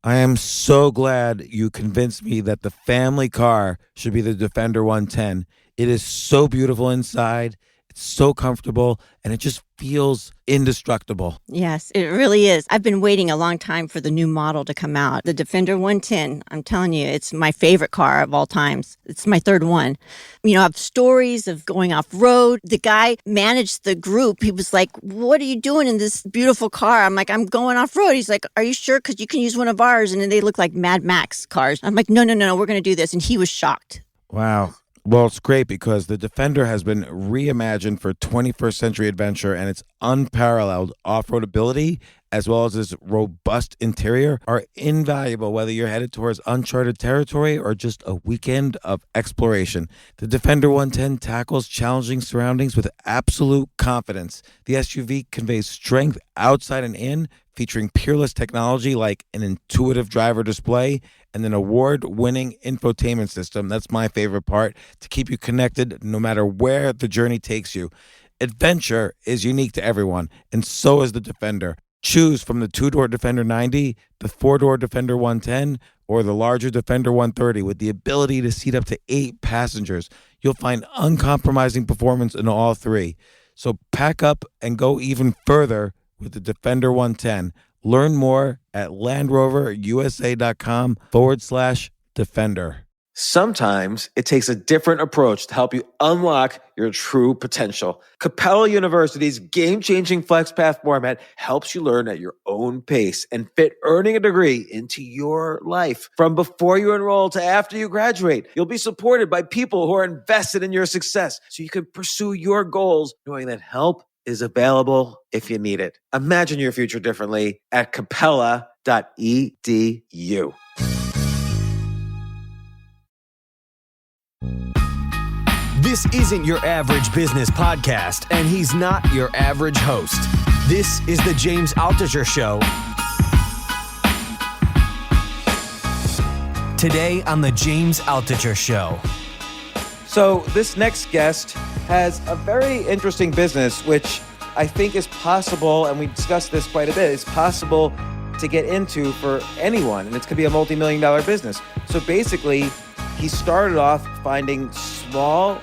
I am so glad you convinced me that the family car should be the Defender 110. It is so beautiful inside. It's so comfortable and it just feels indestructible. Yes, it really is. I've been waiting a long time for the new model to come out. The Defender 110, I'm telling you, it's my favorite car of all times. It's my third one. You know, I have stories of going off road. The guy managed the group. He was like, "What are you doing in this beautiful car?" I'm like, "I'm going off road." He's like, "Are you sure? Because you can use one of ours." And then they look like Mad Max cars. I'm like, no, we're going to do this. And he was shocked. Wow. Well, it's great because the Defender has been reimagined for 21st century adventure, and its unparalleled off-road ability as well as its robust interior are invaluable whether you're headed towards uncharted territory or just a weekend of exploration. The Defender 110 tackles challenging surroundings with absolute confidence. The SUV conveys strength outside and in, featuring peerless technology like an intuitive driver display and an award-winning infotainment system. That's my favorite part, to keep you connected no matter where the journey takes you. Adventure is unique to everyone, and so is the Defender. Choose from the two-door Defender 90, the four-door Defender 110, or the larger Defender 130 with the ability to seat up to 8 passengers. You'll find uncompromising performance in all three. So pack up and go even further with the Defender 110. Learn more at LandRoverUSA.com/Defender. Sometimes it takes a different approach to help you unlock your true potential. Capella University's game-changing FlexPath format helps you learn at your own pace and fit earning a degree into your life. From before you enroll to after you graduate, you'll be supported by people who are invested in your success so you can pursue your goals knowing that help is available if you need it. Imagine your future differently at capella.edu. This isn't your average business podcast, and he's not your average host. This is the James Altucher Show. Today on the James Altucher Show. So this next guest has a very interesting business, which I think is possible, and we discussed this quite a bit, it's possible to get into for anyone, and it's going to be a multi-million-dollar business. So basically, he started off finding small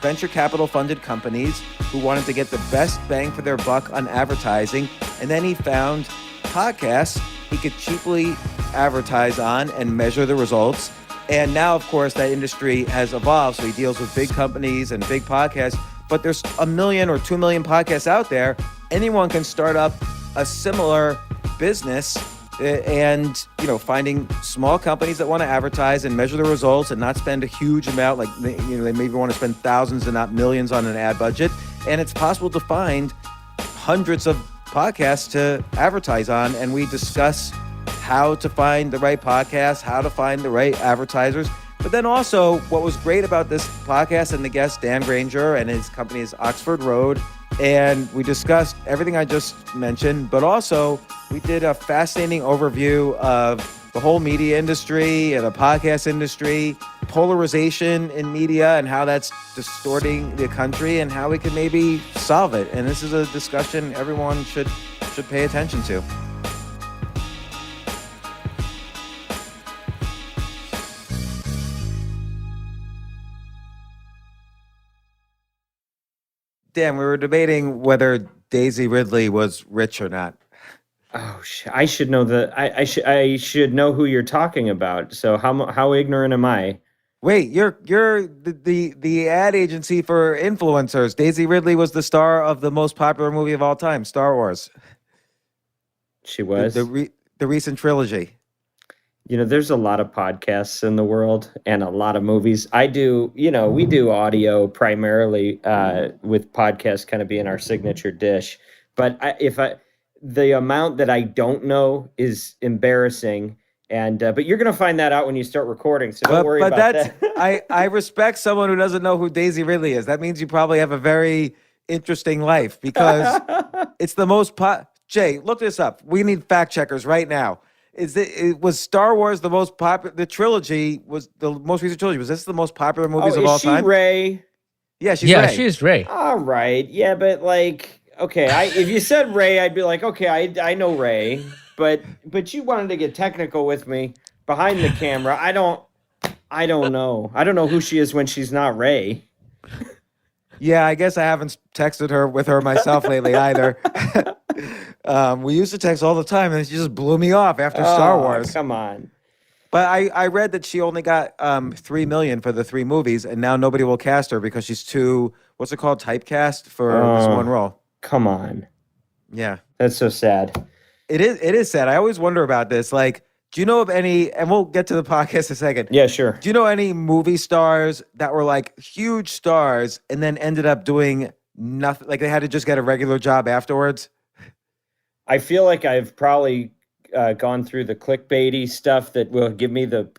venture capital funded companies who wanted to get the best bang for their buck on advertising. And then he found podcasts he could cheaply advertise on and measure the results. And now, of course, that industry has evolved. So he deals with big companies and big podcasts, but there's 1 million or 2 million podcasts out there. Anyone can start up a similar business and, you know, finding small companies that want to advertise and measure the results and not spend a huge amount, like, you know, they maybe want to spend thousands and not millions on an ad budget. And it's possible to find hundreds of podcasts to advertise on. And we discuss how to find the right podcasts, how to find the right advertisers. But then also what was great about this podcast and the guest, Dan Granger, and his company is Oxford Road. And we discussed everything I just mentioned, but also we did a fascinating overview of the whole media industry and the podcast industry, polarization in media and how that's distorting the country and how we can maybe solve it. And this is a discussion everyone should pay attention to. Dan, we were debating whether Daisy Ridley was rich or not. Oh, I should know I should know who you're talking about. So how ignorant am I? Wait, you're the ad agency for influencers. Daisy Ridley was the star of the most popular movie of all time, Star Wars. She was the recent trilogy. You know, there's a lot of podcasts in the world and a lot of movies. We do audio primarily, with podcasts kind of being our signature dish. But the amount that I don't know is embarrassing. And but you're going to find that out when you start recording. So don't worry about that. I respect someone who doesn't know who Daisy Ridley is. That means you probably have a very interesting life because it's the most Jay, look this up. We need fact checkers right now. Was Star Wars the most popular? The trilogy was the most recent trilogy. Was this the most popular movies of all time? Is she Rey? Yeah, she's Rey. Yeah, she is Rey. All right. Yeah, but like, okay, if you said Rey, I'd be like, okay, I know Rey. but you wanted to get technical with me behind the camera. I don't know. I don't know who she is when she's not Ray. Yeah, I guess I haven't texted her with her myself lately either. We used to text all the time, and she just blew me off after Star Wars. Come on. But I read that she only got $3 million for the 3 movies, and now nobody will cast her because she's too, what's it called, typecast for this one role. Come on. Yeah, that's so sad. It is sad. I always wonder about this. Like, do you know of any? And we'll get to the podcast in a second. Yeah, sure. Do you know any movie stars that were like huge stars and then ended up doing nothing? Like they had to just get a regular job afterwards. I feel like I've probably gone through the clickbaity stuff that will give me the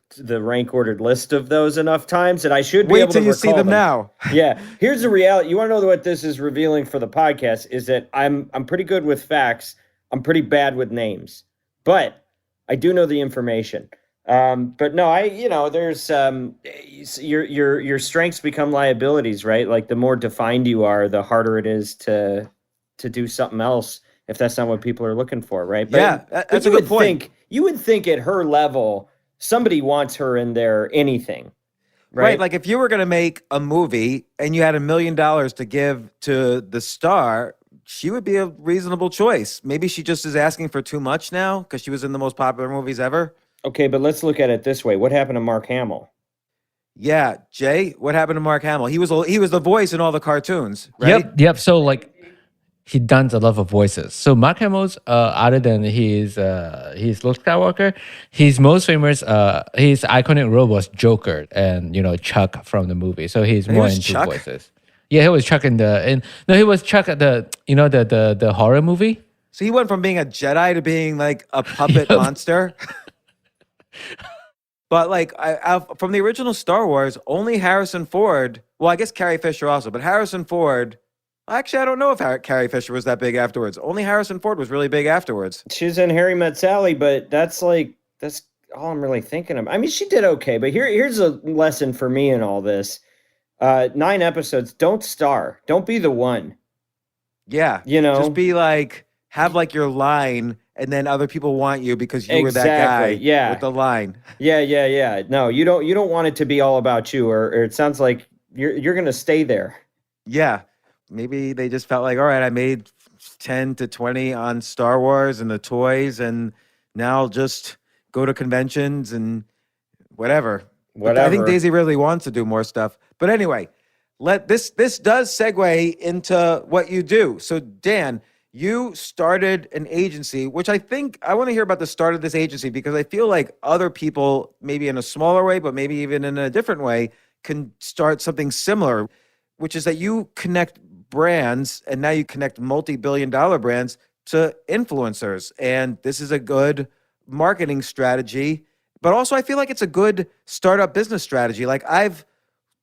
rank ordered list of those enough times that I should be Wait able to till you see them now. Yeah. Here's the reality. You want to know what this is revealing for the podcast is that I'm pretty good with facts. I'm pretty bad with names, but I do know the information. But no, there's your strengths become liabilities, right? Like the more defined you are, the harder it is to do something else if that's not what people are looking for, right? But, yeah, that's a good point. You would think at her level, somebody wants her in there anything, right? Like if you were going to make a movie and you had $1 million to give to the star, she would be a reasonable choice. Maybe she just is asking for too much now because she was in the most popular movies ever. Okay, but let's look at it this way. What happened to Mark Hamill? Yeah, Jay, what happened to Mark Hamill? He was the voice in all the cartoons, right? Yep. So like he done a lot of voices. So Mark Hamill's other than his Luke Skywalker, his most famous his iconic role was Joker and Chuck from the movie. So he's more into Chuck? voices. Yeah, he was Chuck he was Chuck at the horror movie. So he went from being a Jedi to being like a puppet monster. But like from the original Star Wars, only Harrison Ford, well, I guess Carrie Fisher also, but Harrison Ford, actually, I don't know if Carrie Fisher was that big afterwards. Only Harrison Ford was really big afterwards. She's in Harry Met Sally, but that's all I'm really thinking of. I mean, she did okay, but here's a lesson for me in all this. 9 episodes, don't star. Don't be the one. Yeah. Just be like, have like your line, and then other people want you because you were that guy with the line. Yeah. No, you don't want it to be all about you, or it sounds like you're going to stay there. Yeah. Maybe they just felt like, all right, I made 10 to 20 on Star Wars and the toys, and now I'll just go to conventions and whatever. I think Daisy really wants to do more stuff. But anyway, this does segue into what you do. So Dan, you started an agency, which I think I want to hear about the start of this agency because I feel like other people, maybe in a smaller way, but maybe even in a different way, can start something similar, which is that you connect brands, and now you connect multi-billion-dollar brands to influencers. And this is a good marketing strategy, but also I feel like it's a good startup business strategy. Like I've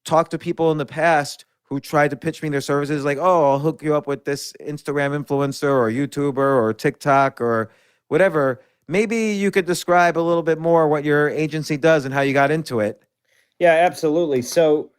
talked to people in the past who tried to pitch me their services like, oh, I'll hook you up with this Instagram influencer or YouTuber or TikTok or whatever. Maybe you could describe a little bit more what your agency does and how you got into it. Yeah, absolutely. So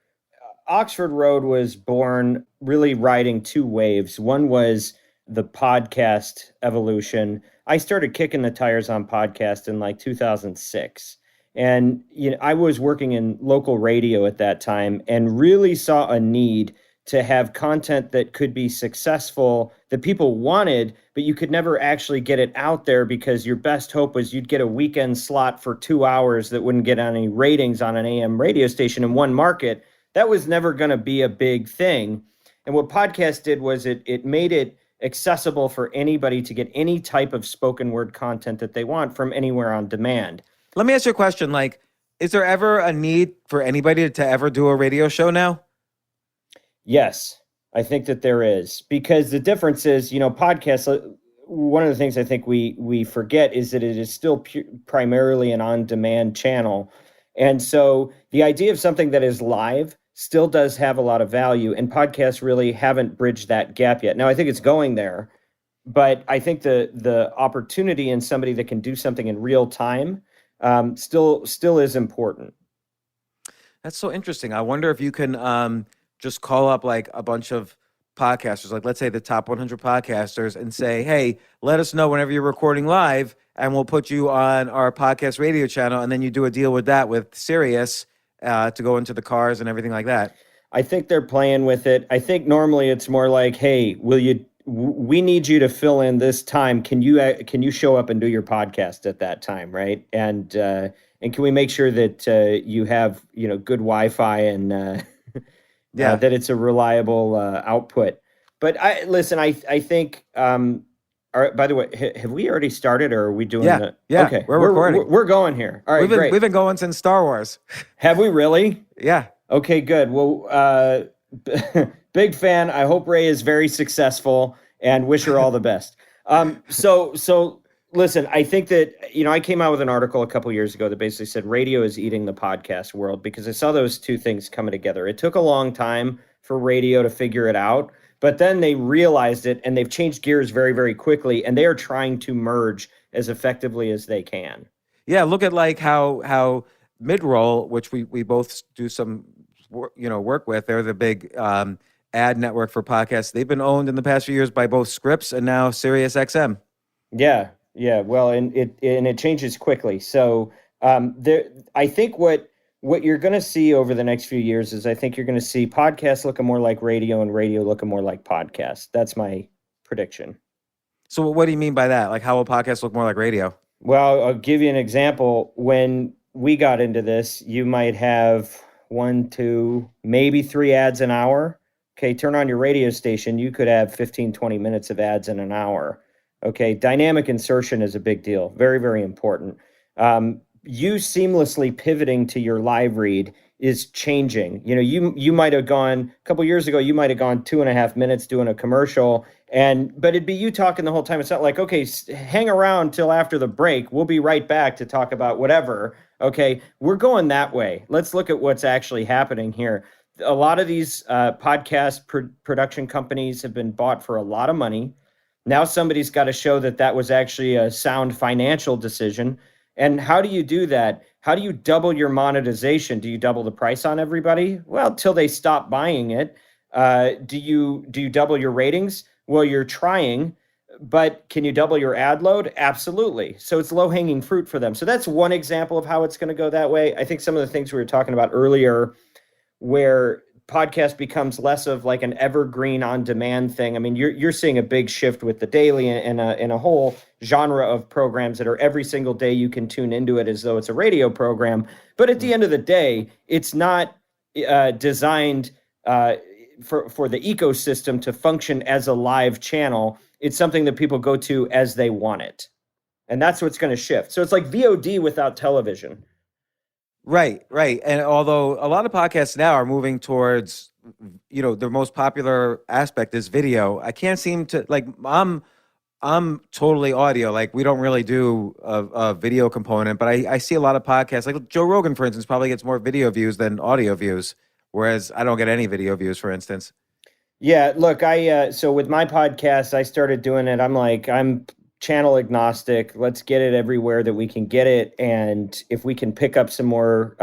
Oxford Road was born really riding 2 waves. One was the podcast evolution. I started kicking the tires on podcast in like 2006. And I was working in local radio at that time and really saw a need to have content that could be successful, that people wanted, but you could never actually get it out there because your best hope was you'd get a weekend slot for 2 hours that wouldn't get any ratings on an AM radio station in one market. That was never going to be a big thing. And what podcast did was it made it accessible for anybody to get any type of spoken word content that they want from anywhere on demand. Let me ask you a question. Like, is there ever a need for anybody to ever do a radio show now? Yes, I think that there is, because the difference is, podcasts, one of the things I think we forget is that it is still primarily an on-demand channel. And so the idea of something that is live still does have a lot of value, and podcasts really haven't bridged that gap yet. Now, I think it's going there, but I think the opportunity in somebody that can do something in real time still is important. That's so interesting. I wonder if you can just call up like a bunch of podcasters, like let's say the top 100 podcasters, and say, hey, let us know whenever you're recording live and we'll put you on our podcast radio channel. And then you do a deal with that with Sirius to go into the cars and everything like that. I think they're playing with it. I think normally it's more like, hey, we need you to fill in this time. Can you show up and do your podcast at that time, right? And can we make sure that you have good Wi-Fi and that it's a reliable output? But I think. By the way, have we already started, or are we doing? Yeah. Okay, we're recording. We're going here. All right, great. We've been going since Star Wars. Have we really? Yeah. Okay, good. Well, big fan. I hope Ray is very successful and wish her all the best. So listen, I think that, I came out with an article a couple years ago that basically said radio is eating the podcast world, because I saw those two things coming together. It took a long time for radio to figure it out, but then they realized it and they've changed gears very, very quickly, and they are trying to merge as effectively as they can. Yeah, look at like how Midroll, which we both do some work with, they're the big ad network for podcasts. They've been owned in the past few years by both Scripps and now Sirius XM. Yeah. Well, and it changes quickly. So I think what you're going to see over the next few years is I think you're going to see podcasts looking more like radio and radio looking more like podcasts. That's my prediction. So what do you mean by that? Like, how will podcasts look more like radio? Well, I'll give you an example. When we got into this, you might have 1, 2, maybe 3 ads an hour. Okay, turn on your radio station. You could have 15, 20 minutes of ads in an hour. Okay, dynamic insertion is a big deal. Very, very important. You seamlessly pivoting to your live read is changing. You might have gone a couple years ago, you might have gone 2.5 minutes doing a commercial, but it'd be you talking the whole time. It's not like, okay, hang around till after the break. We'll be right back to talk about whatever. Okay, we're going that way. Let's look at what's actually happening here. A lot of these podcast production companies have been bought for a lot of money. Now somebody's got to show that was actually a sound financial decision. And how do you do that? How do you double your monetization? Do you double the price on everybody? Well, till they stop buying it. Do you double your ratings? Well, you're trying, but can you double your ad load? Absolutely. So it's low-hanging fruit for them. So that's one example of how it's going to go that way. I think some of the things we were talking about earlier, where podcast becomes less of like an evergreen on-demand thing. I mean, you're seeing a big shift with the daily and a whole genre of programs that are every single day you can tune into it as though it's a radio program. But at the end of the day, it's not designed for the ecosystem to function as a live channel. It's something that people go to as they want it. And that's what's going to shift. So it's like VOD without television. Right. And although a lot of podcasts now are moving towards, their most popular aspect is video, I can't seem to, like, I'm totally audio. Like, we don't really do a video component, but I see a lot of podcasts, like Joe Rogan, for instance, probably gets more video views than audio views, whereas I don't get any video views, for instance. Yeah, look, so with my podcast, I started doing it. I'm channel agnostic. Let's get it everywhere that we can get it. And if we can pick up some more,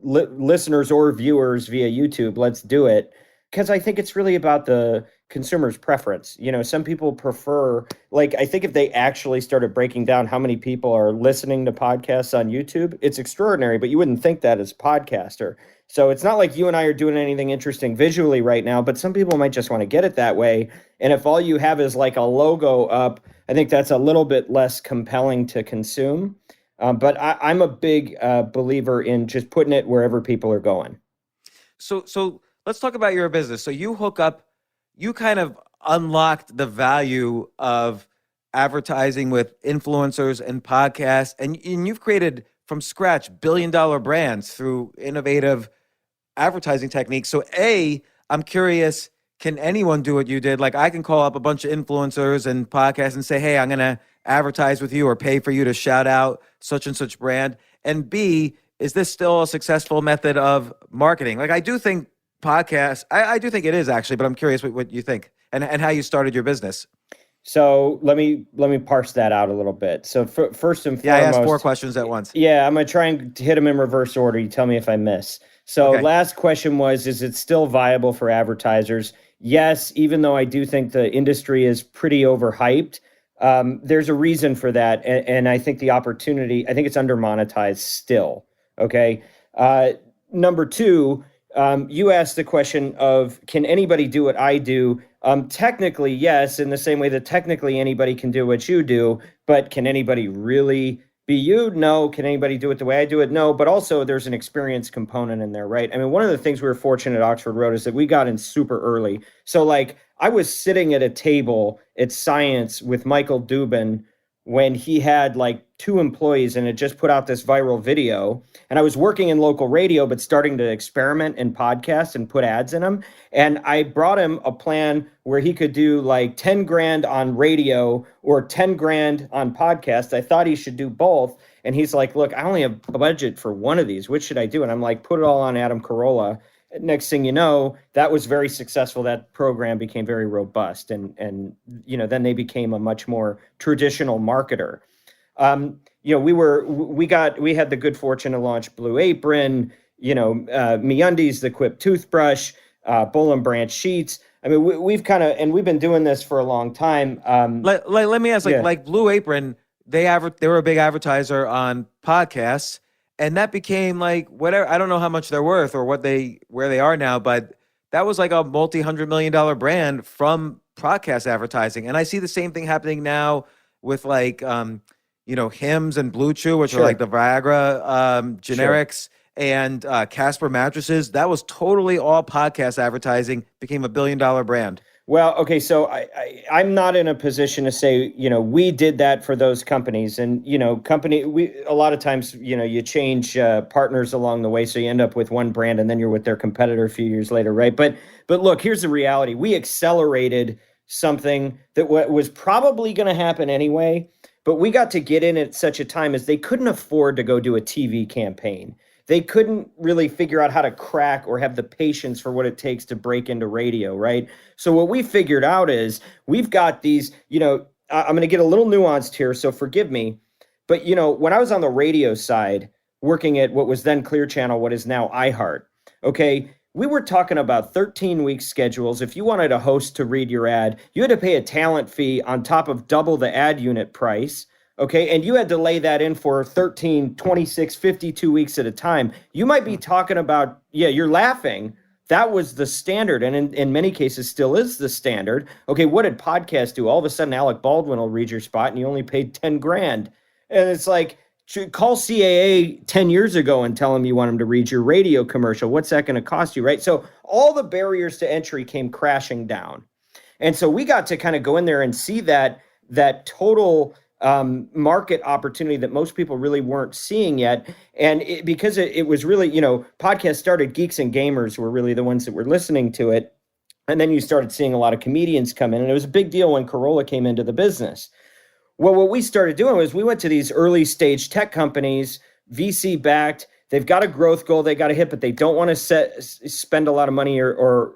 listeners or viewers via YouTube, let's do it. Because I think it's really about the consumer's preference. Some people prefer, like, I think if they actually started breaking down how many people are listening to podcasts on YouTube, it's extraordinary, but you wouldn't think that as a podcaster. So it's not like you and I are doing anything interesting visually right now, but some people might just want to get it that way. And if all you have is like a logo up, I think that's a little bit less compelling to consume. But I'm a big believer in just putting it wherever people are going. So let's talk about your business. So you you kind of unlocked the value of advertising with influencers and podcasts, and you've created from scratch billion-dollar brands through innovative advertising techniques. So I'm curious, can anyone do what you did? Like, I can call up a bunch of influencers and podcasts and say, hey, I'm going to advertise with you or pay for you to shout out such and such brand. And B, is this still a successful method of marketing? Like, I do think podcasts, I do think it is actually, but I'm curious what you think and how you started your business. So let me parse that out a little bit. So first and foremost, I asked 4 questions at once. Yeah, I'm gonna try and hit them in reverse order. You tell me if I miss. So Okay. last question was, is it still viable for advertisers? Yes, even though I do think the industry is pretty overhyped. There's a reason for that. And I think the opportunity, I think it's under monetized still. Okay. Number two, you asked the question of, can anybody do what I do? Technically, yes, in the same way that technically anybody can do what you do, but can anybody really be you? No. Can anybody do it the way I do it? No. But also there's an experience component in there, right? I mean, one of the things we were fortunate at Oxford Road is that we got in super early. So like I was sitting at a table at Science with Michael Dubin when he had like 2 employees and had just put out this viral video. And I was working in local radio, but starting to experiment in podcasts and put ads in them. And I brought him a plan where he could do like 10 grand on radio or 10 grand on podcast. I thought he should do both. And he's like, look, I only have a budget for one of these. What should I do? And I'm like, put it all on Adam Carolla. Next thing you know, that was very successful. That program became very robust, and then they became a much more traditional marketer. We had the good fortune to launch Blue Apron, MeUndies, the Quip toothbrush, Boll and Branch sheets. I mean, we've been doing this for a long time. Let me ask, like Blue Apron, they were a big advertiser on podcasts. And that became like whatever. I don't know how much they're worth or where they are now, but that was like a multi-$100 million brand from podcast advertising. And I see the same thing happening now with like Hims and Blue Chew, which are like the Viagra generics, and Casper mattresses. That was totally all podcast advertising. Became a $1 billion brand. Well, okay, so I'm not in a position to say, we did that for those companies. And, a lot of times, you change partners along the way. So you end up with one brand and then you're with their competitor a few years later, right? But look, here's the reality. We accelerated something that was probably going to happen anyway, but we got to get in at such a time as they couldn't afford to go do a TV campaign. They couldn't really figure out how to crack or have the patience for what it takes to break into radio, right? So what we figured out is we've got these, I'm going to get a little nuanced here, so forgive me. But, when I was on the radio side, working at what was then Clear Channel, what is now iHeart, okay, we were talking about 13-week schedules. If you wanted a host to read your ad, you had to pay a talent fee on top of double the ad unit price. Okay. And you had to lay that in for 13, 26, 52 weeks at a time. You might be talking about, you're laughing. That was the standard. And in many cases still is the standard. Okay. What did podcasts do? All of a sudden, Alec Baldwin will read your spot and you only paid 10 grand. And it's like, call CAA 10 years ago and tell them you want them to read your radio commercial. What's that going to cost you? Right. So all the barriers to entry came crashing down. And so we got to kind of go in there and see that total market opportunity that most people really weren't seeing yet. And because it was really, podcasts started, geeks and gamers were really the ones that were listening to it. And then you started seeing a lot of comedians come in. And it was a big deal when Carolla came into the business. Well, what we started doing was we went to these early stage tech companies, VC backed. They've got a growth goal they got to hit, but they don't want to spend a lot of money or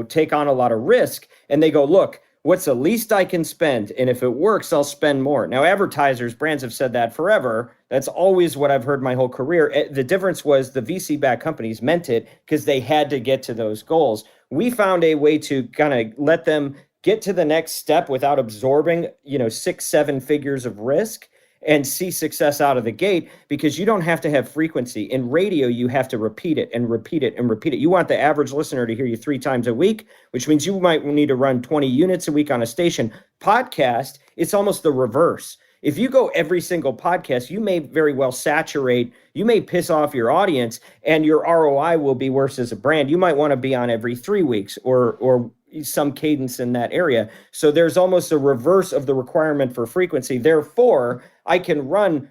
take on a lot of risk. And they go, look, what's the least I can spend? And if it works, I'll spend more. Now, advertisers, brands have said that forever. That's always what I've heard my whole career. The difference was the VC-backed companies meant it because they had to get to those goals. We found a way to kind of let them get to the next step without absorbing, 6-7 figures of risk and see success out of the gate, because you don't have to have frequency. In radio, you have to repeat it and repeat it and repeat it. You want the average listener to hear you 3 times a week, which means you might need to run 20 units a week on a station. Podcast, it's almost the reverse. If you go every single podcast, you may very well saturate, you may piss off your audience, and your ROI will be worse as a brand. You might want to be on every 3 weeks or some cadence in that area. So there's almost a reverse of the requirement for frequency. Therefore, I can run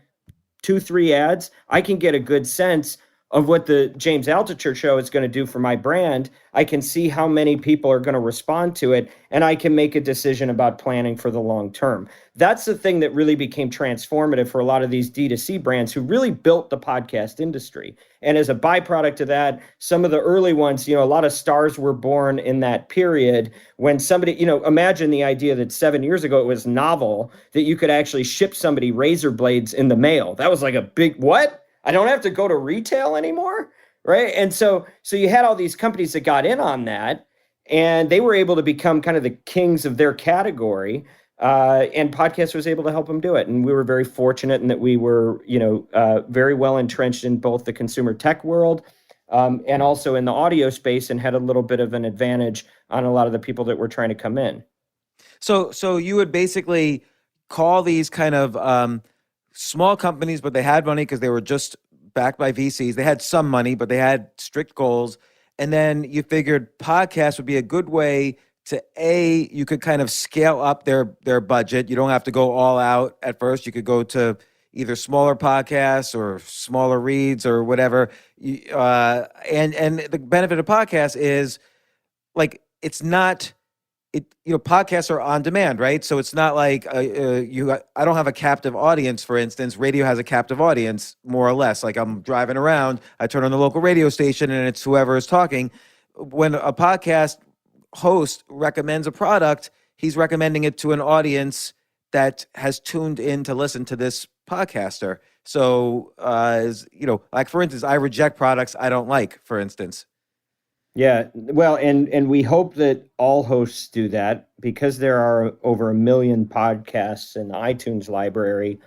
2-3 ads. I can get a good sense of what the James Altucher show is going to do for my brand. I can see how many people are going to respond to it, and I can make a decision about planning for the long term. That's the thing that really became transformative for a lot of these D2C brands who really built the podcast industry. And as a byproduct of that, some of the early ones, a lot of stars were born in that period when somebody, imagine the idea that 7 years ago it was novel that you could actually ship somebody razor blades in the mail. That was like a big, what? I don't have to go to retail anymore, right? And so you had all these companies that got in on that, and they were able to become kind of the kings of their category. And podcast was able to help them do it. And we were very fortunate in that we were, very well entrenched in both the consumer tech world and also in the audio space, and had a little bit of an advantage on a lot of the people that were trying to come in. So you would basically call these kind of small companies, but they had money because they were just backed by VCs. They had some money, but they had strict goals. And then you figured podcasts would be a good way to you could kind of scale up their budget. You don't have to go all out at first. You could go to either smaller podcasts or smaller reads or whatever. And the benefit of podcasts is like it's not podcasts are on demand, right? So it's not like I don't have a captive audience, for instance. Radio has a captive audience, more or less. Like I'm driving around, I turn on the local radio station and it's whoever is talking. When a podcast host recommends a product, he's recommending it to an audience that has tuned in to listen to this podcaster. So, like for instance, I reject products I don't like, for instance. Yeah, well, and we hope that all hosts do that, because there are over 1 million podcasts in the iTunes library.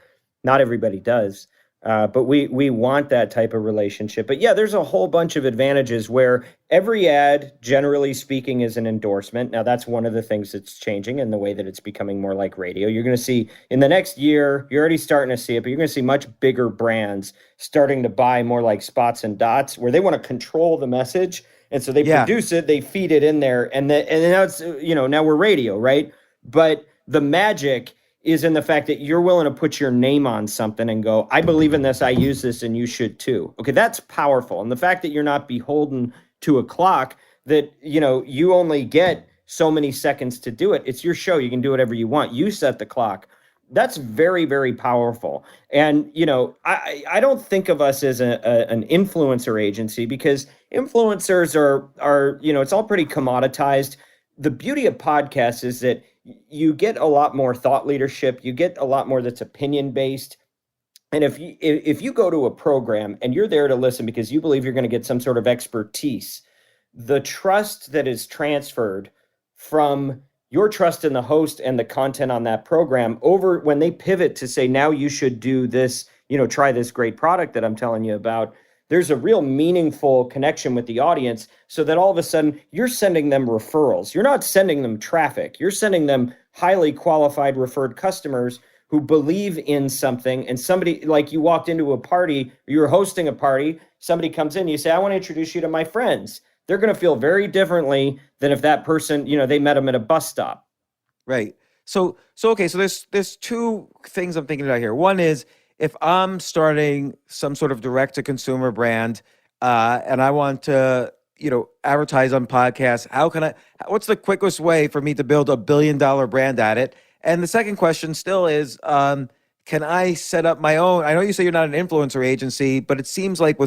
Not everybody does, but we want that type of relationship. But yeah, there's a whole bunch of advantages where every ad, generally speaking, is an endorsement. Now, that's one of the things that's changing in the way that it's becoming more like radio. You're going to see in the next year, you're already starting to see it, but you're going to see much bigger brands starting to buy more like Spots and Dots, where they want to control the message. And so they produce it, they feed it in there, and now it's, now we're radio, right? But the magic is in the fact that you're willing to put your name on something and go, I believe in this, I use this, and you should too. Okay, that's powerful. And the fact that you're not beholden to a clock, that, you only get so many seconds to do it. It's your show. You can do whatever you want. You set the clock. That's very, very powerful. And, I don't think of us as an influencer agency, because influencers are, it's all pretty commoditized. The beauty of podcasts is that you get a lot more thought leadership. You get a lot more that's opinion based. And if you go to a program and you're there to listen because you believe you're going to get some sort of expertise, the trust that is transferred from your trust in the host and the content on that program over when they pivot to say, now you should do this, try this great product that I'm telling you about, there's a real meaningful connection with the audience, so that all of a sudden you're sending them referrals. You're not sending them traffic. You're sending them highly qualified referred customers who believe in something. And somebody, like, you walked into a party, you were hosting a party, somebody comes in, you say, I want to introduce you to my friends. They're going to feel very differently than if that person, they met them at a bus stop. Right. So there's two things I'm thinking about here. One is, if I'm starting some sort of direct to consumer brand, and I want to, advertise on podcasts, what's the quickest way for me to build $1 billion brand at it? And the second question still is, can I set up my own? I know you say you're not an influencer agency, but it seems like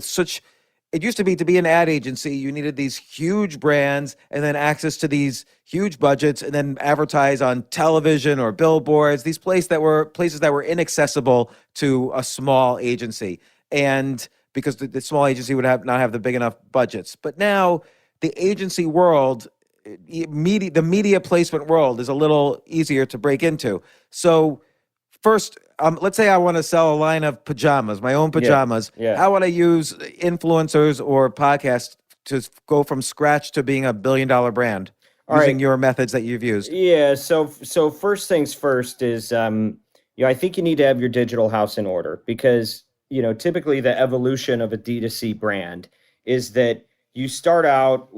it used to be an ad agency, you needed these huge brands and then access to these huge budgets and then advertise on television or billboards, these places that were inaccessible to a small agency. And because the small agency would not have the big enough budgets. But now the agency world, the media placement world is a little easier to break into. So first, let's say I want to sell a line of pajamas, my own pajamas. Yeah. How would I use influencers or podcasts to go from scratch to being $1 billion brand using your methods that you've used? Yeah. So first things first is, I think you need to have your digital house in order, because, typically the evolution of a D2C brand is that you start out,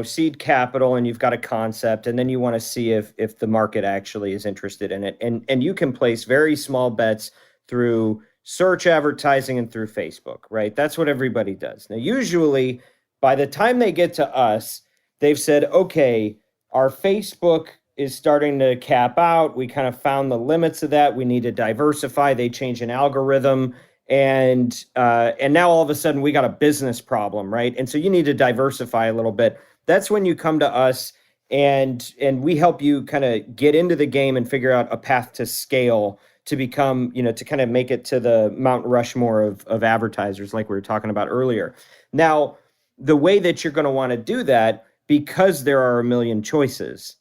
seed capital, and you've got a concept, and then you want to see if the market actually is interested in it. And you can place very small bets through search advertising and through Facebook, right? That's what everybody does. Now, usually by the time they get to us, they've said, okay, our Facebook is starting to cap out. We kind of found the limits of that. We need to diversify. They change an algorithm. And now all of a sudden we got a business problem, right? And so you need to diversify a little bit. That's when you come to us, and we help you kind of get into the game and figure out a path to scale to become, to kind of make it to the Mount Rushmore of advertisers, like we were talking about earlier. Now, the way that you're going to want to do that, because there are a million choices,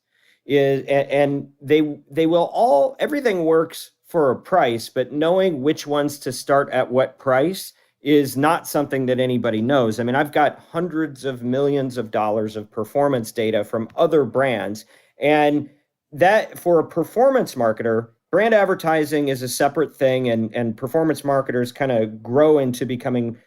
is and they will all, everything works for a price, but knowing which ones to start at what price is not something that anybody knows. I mean, I've got hundreds of millions of dollars of performance data from other brands, and that, for a performance marketer, brand advertising is a separate thing, and performance marketers kind of grow into becoming,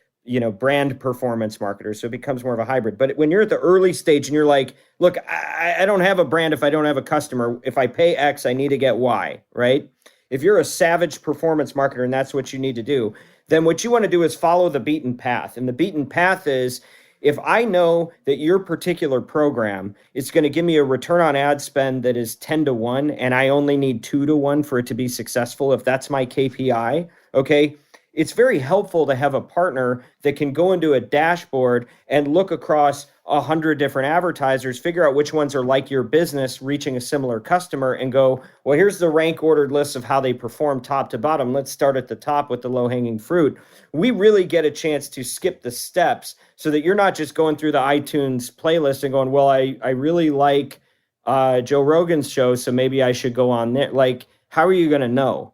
brand performance marketers. So it becomes more of a hybrid. But when you're at the early stage and you're like, look, I don't have a brand if I don't have a customer. If I pay X, I need to get Y, right? If you're a savage performance marketer and that's what you need to do, then what you want to do is follow the beaten path. And the beaten path is, if I know that your particular program is going to give me a return on ad spend that is 10 to 1, and I only need 2 to 1 for it to be successful, if that's my KPI, okay, it's very helpful to have a partner that can go into a dashboard and look across 100 different advertisers, figure out which ones are like your business, reaching a similar customer, and go, well, here's the rank ordered list of how they perform top to bottom. Let's start at the top with the low-hanging fruit. We really get a chance to skip the steps so that you're not just going through the iTunes playlist and going, well, I really like Joe Rogan's show, so maybe I should go on there. Like, how are you going to know?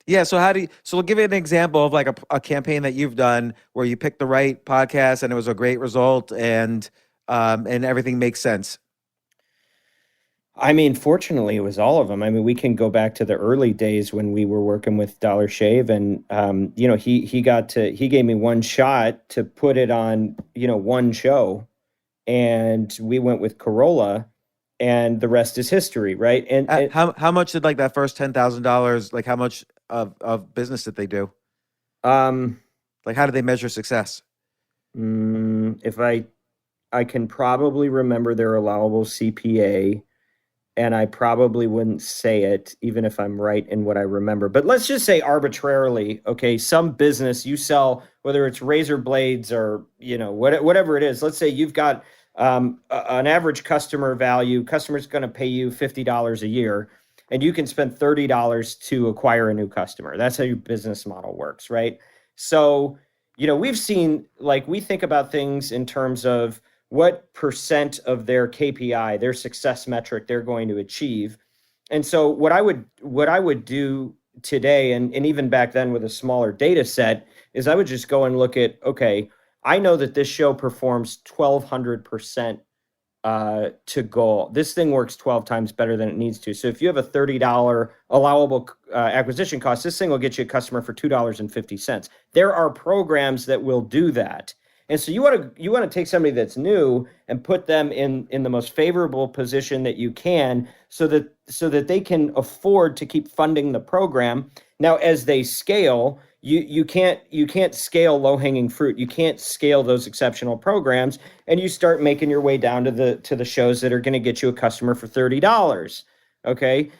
Yeah. So we'll give you an example of like a campaign that you've done where you picked the right podcast and it was a great result, and everything makes sense. I mean, fortunately, it was all of them. I mean, we can go back to the early days when we were working with Dollar Shave, and he gave me one shot to put it on, one show, and we went with Corolla, and the rest is history, right? And how much did like that first $10,000, like how much of business did they do? Like how did they measure success? If I can probably remember their allowable CPA, and I probably wouldn't say it even if I'm right in what I remember. But let's just say arbitrarily, okay, some business you sell, whether it's razor blades or, whatever it is, let's say you've got an average customer's going to pay you $50 a year, and you can spend $30 to acquire a new customer. That's how your business model works, right? So, we've seen, like, we think about things in terms of what percent of their KPI, their success metric, they're going to achieve. And so what I would do today, and even back then with a smaller data set, is I would just go and look at, okay, I know that this show performs 1,200% to goal. This thing works 12 times better than it needs to. So if you have a $30 allowable acquisition cost, this thing will get you a customer for $2.50. There are programs that will do that. And so you want to take somebody that's new and put them in the most favorable position that you can, so that they can afford to keep funding the program. Now, as they scale, you can't scale low-hanging fruit. You can't scale those exceptional programs, and you start making your way down to the shows that are going to get you a customer for $30. Okay.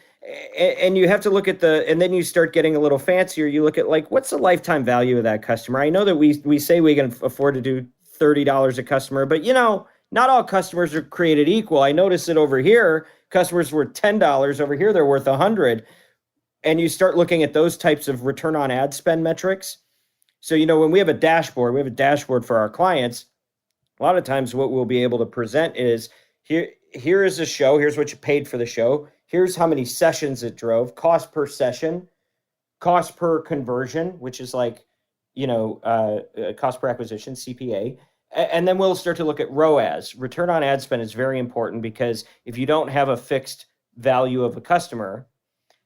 And you have to look at and then you start getting a little fancier. You look at, like, what's the lifetime value of that customer? I know that we say we can afford to do $30 a customer, but not all customers are created equal. I notice that over here, customers worth $10. Over here, they're worth $100. And you start looking at those types of return on ad spend metrics. So, when we have a dashboard for our clients. A lot of times what we'll be able to present is, here is a show. Here's what you paid for the show. Here's how many sessions it drove, cost per session, cost per conversion, which is like, cost per acquisition, CPA. And then we'll start to look at ROAS. Return on ad spend is very important, because if you don't have a fixed value of a customer,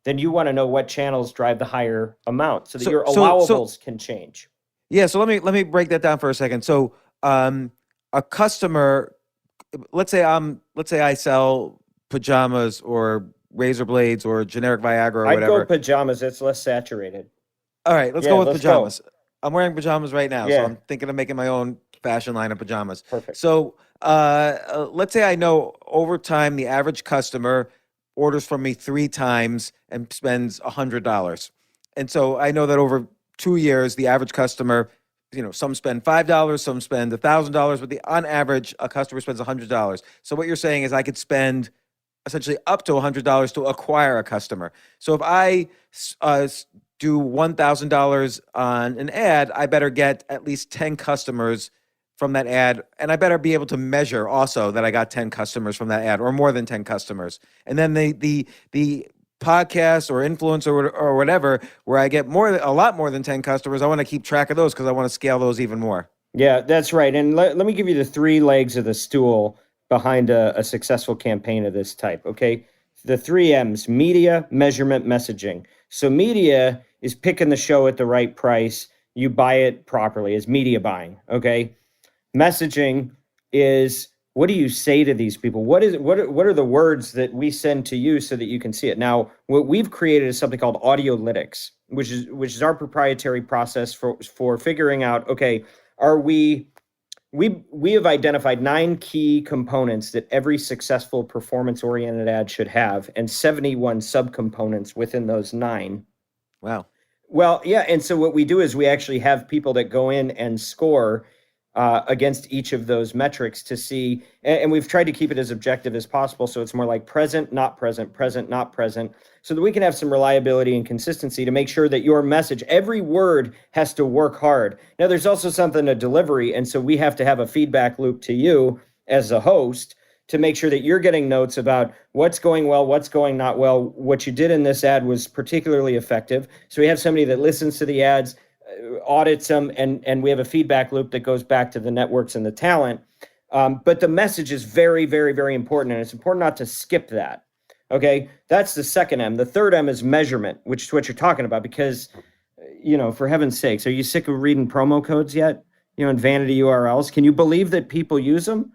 then you want to know what channels drive the higher amount, so that your allowables can change. Yeah. So let me break that down for a second. So a customer, let's say I sell pajamas or razor blades or generic Viagra or whatever. I'd go pajamas. It's less saturated. All right, let's go with pajamas. I'm wearing pajamas right now, so I'm thinking of making my own fashion line of pajamas. Perfect. So let's say I know over time the average customer orders from me 3 times and spends $100. And so I know that over 2 years, the average customer, some spend $5, some spend $1,000, but on average, a customer spends $100. So what you're saying is I could spend essentially up to $100 to acquire a customer. So if I do $1,000 on an ad, I better get at least 10 customers from that ad, and I better be able to measure also that I got 10 customers from that ad or more than 10 customers. And then the podcast or influencer or whatever, where I get a lot more than 10 customers, I want to keep track of those because I want to scale those even more. Yeah, that's right. And let me give you the three legs of the stool behind a successful campaign of this type. Okay. The three M's: media, measurement, messaging. So media is picking the show at the right price. You buy it properly, is media buying. Okay. Messaging is, what do you say to these people? What are the words that we send to you so that you can see it? Now, what we've created is something called audiolytics, which is our proprietary process for figuring out, okay, are we have identified 9 key components that every successful performance-oriented ad should have, and 71 subcomponents within those 9. Wow. Well, yeah, and so what we do is we actually have people that go in and score against each of those metrics to see, and we've tried to keep it as objective as possible, so it's more like present, not present, present, not present, so that we can have some reliability and consistency to make sure that your message, every word has to work hard. Now, there's also something to delivery, and so we have to have a feedback loop to you as a host to make sure that you're getting notes about what's going well, what's going not well, what you did in this ad was particularly effective. So we have somebody that listens to the ads, audits them, and we have a feedback loop that goes back to the networks and the talent. But the message is very, very, very important, and it's important not to skip that. Okay, that's the second M. The third M is measurement, which is what you're talking about, because, for heaven's sakes, are you sick of reading promo codes yet? In vanity URLs? Can you believe that people use them?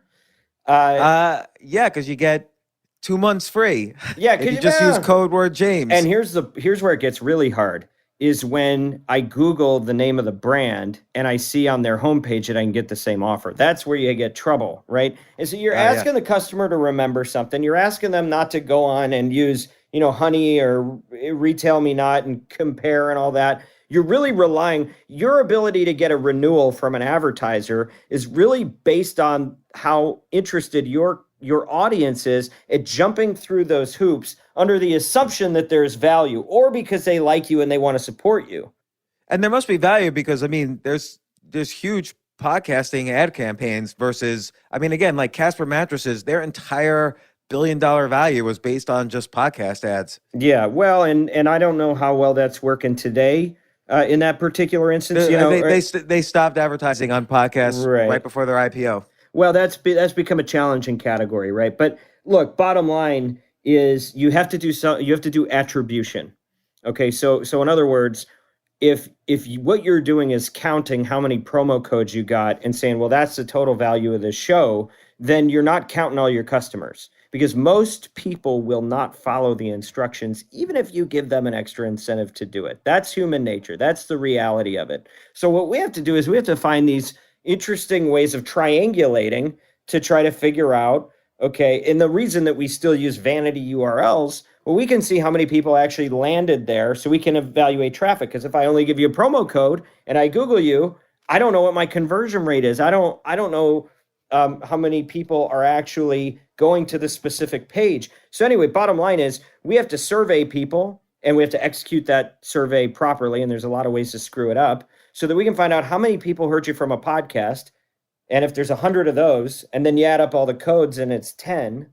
Yeah, because you get 2 months free. Yeah, if you just use code word James. And here's where it gets really hard, is when I Google the name of the brand and I see on their homepage that I can get the same offer. That's where you get trouble, right? And so you're asking the customer to remember something. You're asking them not to go on and use, Honey or Retail Me Not and compare and all that. You're really relying, your ability to get a renewal from an advertiser is really based on how interested your audience is at jumping through those hoops under the assumption that there's value, or because they like you and they want to support you. And there must be value because, there's huge podcasting ad campaigns versus, again, like Casper Mattresses, their entire $1 billion value was based on just podcast ads. Yeah, well, and I don't know how well that's working today. In that particular instance, they stopped advertising on podcasts right before their IPO. Well, that's become a challenging category, right? But look, bottom line is you have to do attribution. Okay, so in other words, if what you're doing is counting how many promo codes you got and saying, well, that's the total value of the show, then you're not counting all your customers, because most people will not follow the instructions, even if you give them an extra incentive to do it. That's human nature. That's the reality of it. So what we have to do is we have to find these interesting ways of triangulating to try to figure out, okay, and the reason that we still use vanity URLs, well, we can see how many people actually landed there so we can evaluate traffic. Because if I only give you a promo code and I Google you, I don't know what my conversion rate is. I don't know how many people are actually going to the specific page. So anyway, bottom line is we have to survey people and we have to execute that survey properly. And there's a lot of ways to screw it up so that we can find out how many people heard you from a podcast. And if there's 100 of those, and then you add up all the codes and it's 10,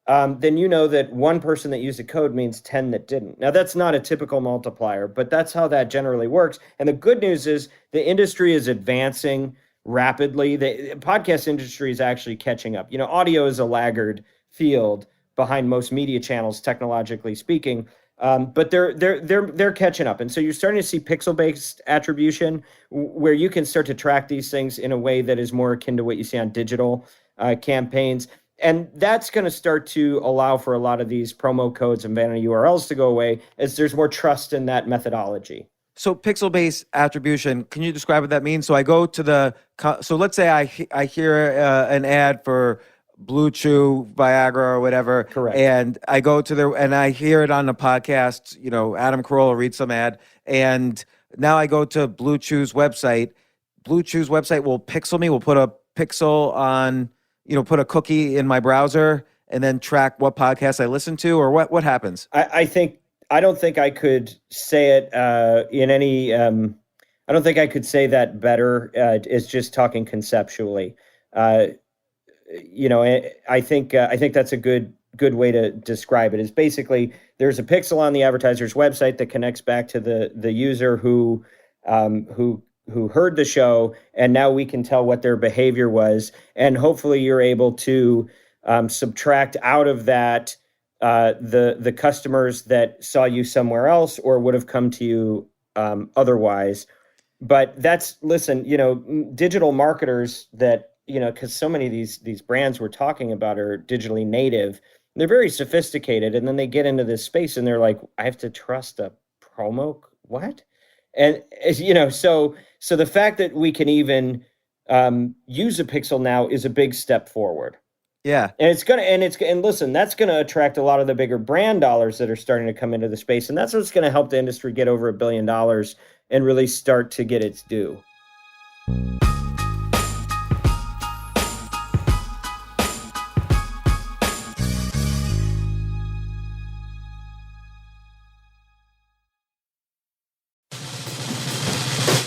then you know that one person that used a code means 10 that didn't. Now, that's not a typical multiplier, but that's how that generally works. And the good news is the industry is advancing rapidly. The podcast industry is actually catching up. Audio is a laggard field behind most media channels, technologically speaking. But they're catching up. And so you're starting to see pixel-based attribution where you can start to track these things in a way that is more akin to what you see on digital campaigns. And that's going to start to allow for a lot of these promo codes and vanity URLs to go away as there's more trust in that methodology. So pixel-based attribution, can you describe what that means? So I go to so let's say I hear an ad for Blue Chew, Viagra, or whatever. Correct. And I go to and I hear it on the podcast, Adam Carolla reads some ad. And now I go to Blue Chew's website. Blue Chew's website will pixel me, will put a pixel on, put a cookie in my browser and then track what podcast I listen to, or what happens? I don't think I could say it in any I don't think I could say that better. It's just talking conceptually. Uh, I think that's a good way to describe it. Is basically there's a pixel on the advertiser's website that connects back to the user who heard the show, and now we can tell what their behavior was, and hopefully you're able to subtract out of that the customers that saw you somewhere else or would have come to you otherwise. But listen, digital marketers that, because so many of these brands we're talking about are digitally native, they're very sophisticated, and then they get into this space and they're like, I have to trust a promo, what? And so the fact that we can even use a pixel now is a big step forward. Yeah. And listen, that's gonna attract a lot of the bigger brand dollars that are starting to come into the space, and that's what's gonna help the industry get over $1 billion and really start to get its due.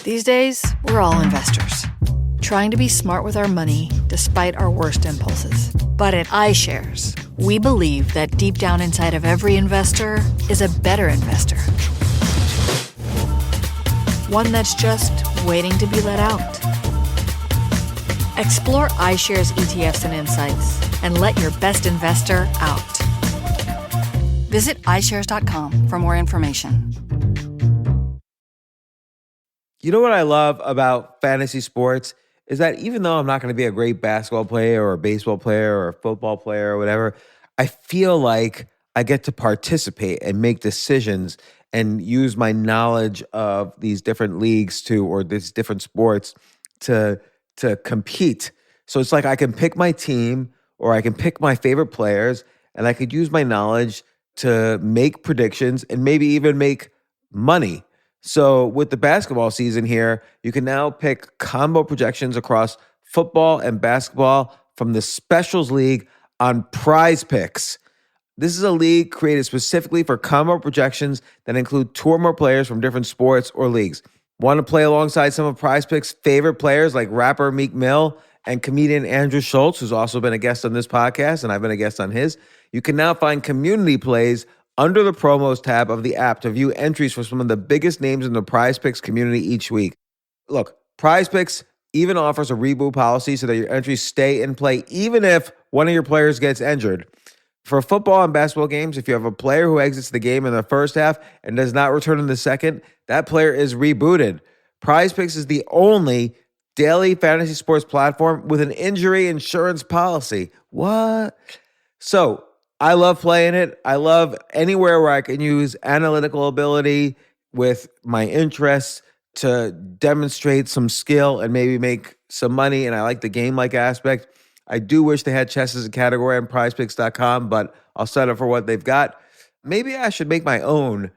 These days, we're all investors, trying to be smart with our money despite our worst impulses. But at iShares, we believe that deep down inside of every investor is a better investor. One that's just waiting to be let out. Explore iShares ETFs and insights and let your best investor out. Visit iShares.com for more information. You know what I love about fantasy sports is that even though I'm not going to be a great basketball player or a baseball player or a football player or whatever, I feel like I get to participate and make decisions and use my knowledge of these different leagues or these different sports to compete. So it's like I can pick my team or I can pick my favorite players, and I could use my knowledge to make predictions and maybe even make money. So with the basketball season here, you can now pick combo projections across football and basketball from the Specials League on Prize Picks. This is a league created specifically for combo projections that include two or more players from different sports or leagues. Want to play alongside some of Prize Picks' favorite players like rapper Meek Mill and comedian Andrew Schultz, who's also been a guest on this podcast, and I've been a guest on his? You can now find community plays under the promos tab of the app to view entries for some of the biggest names in the Prize Picks community each week. Look, Prize Picks even offers a reboot policy so that your entries stay in play even if one of your players gets injured. For football and basketball games, if you have a player who exits the game in the first half and does not return in the second, that player is rebooted. Prize Picks is the only daily fantasy sports platform with an injury insurance policy. What? So, I love playing it. I love anywhere where I can use analytical ability with my interests to demonstrate some skill and maybe make some money. And I like the game-like aspect. I do wish they had chess as a category on prizepicks.com, but I'll settle for what they've got. Maybe I should make my own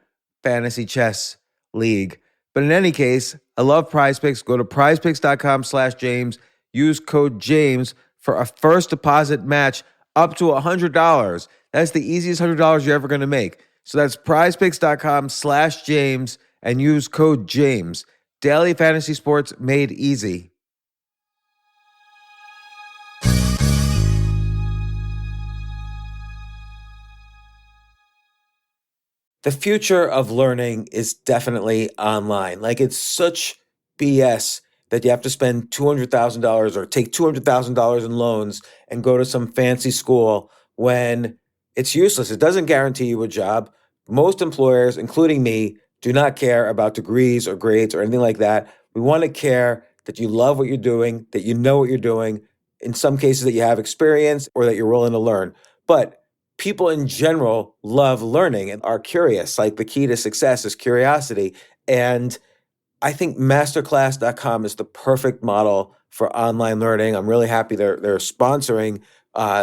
fantasy chess league. But in any case, I love Prize Picks. Go to prizepicks.com/James. Use code James for a first deposit match up to $100. That's the easiest $100 you're ever going to make. So that's prizepicks.com/James and use code James. Daily fantasy sports made easy. The future of learning is definitely online. Like, it's such BS that you have to spend $200,000 or take $200,000 in loans and go to some fancy school when it's useless. It doesn't guarantee you a job. Most employers, including me, do not care about degrees or grades or anything like that. We want to care that you love what you're doing, that you know what you're doing, in some cases that you have experience or that you're willing to learn. But people in general love learning and are curious. Like, the key to success is curiosity. And I think masterclass.com is the perfect model for online learning. I'm really happy they're sponsoring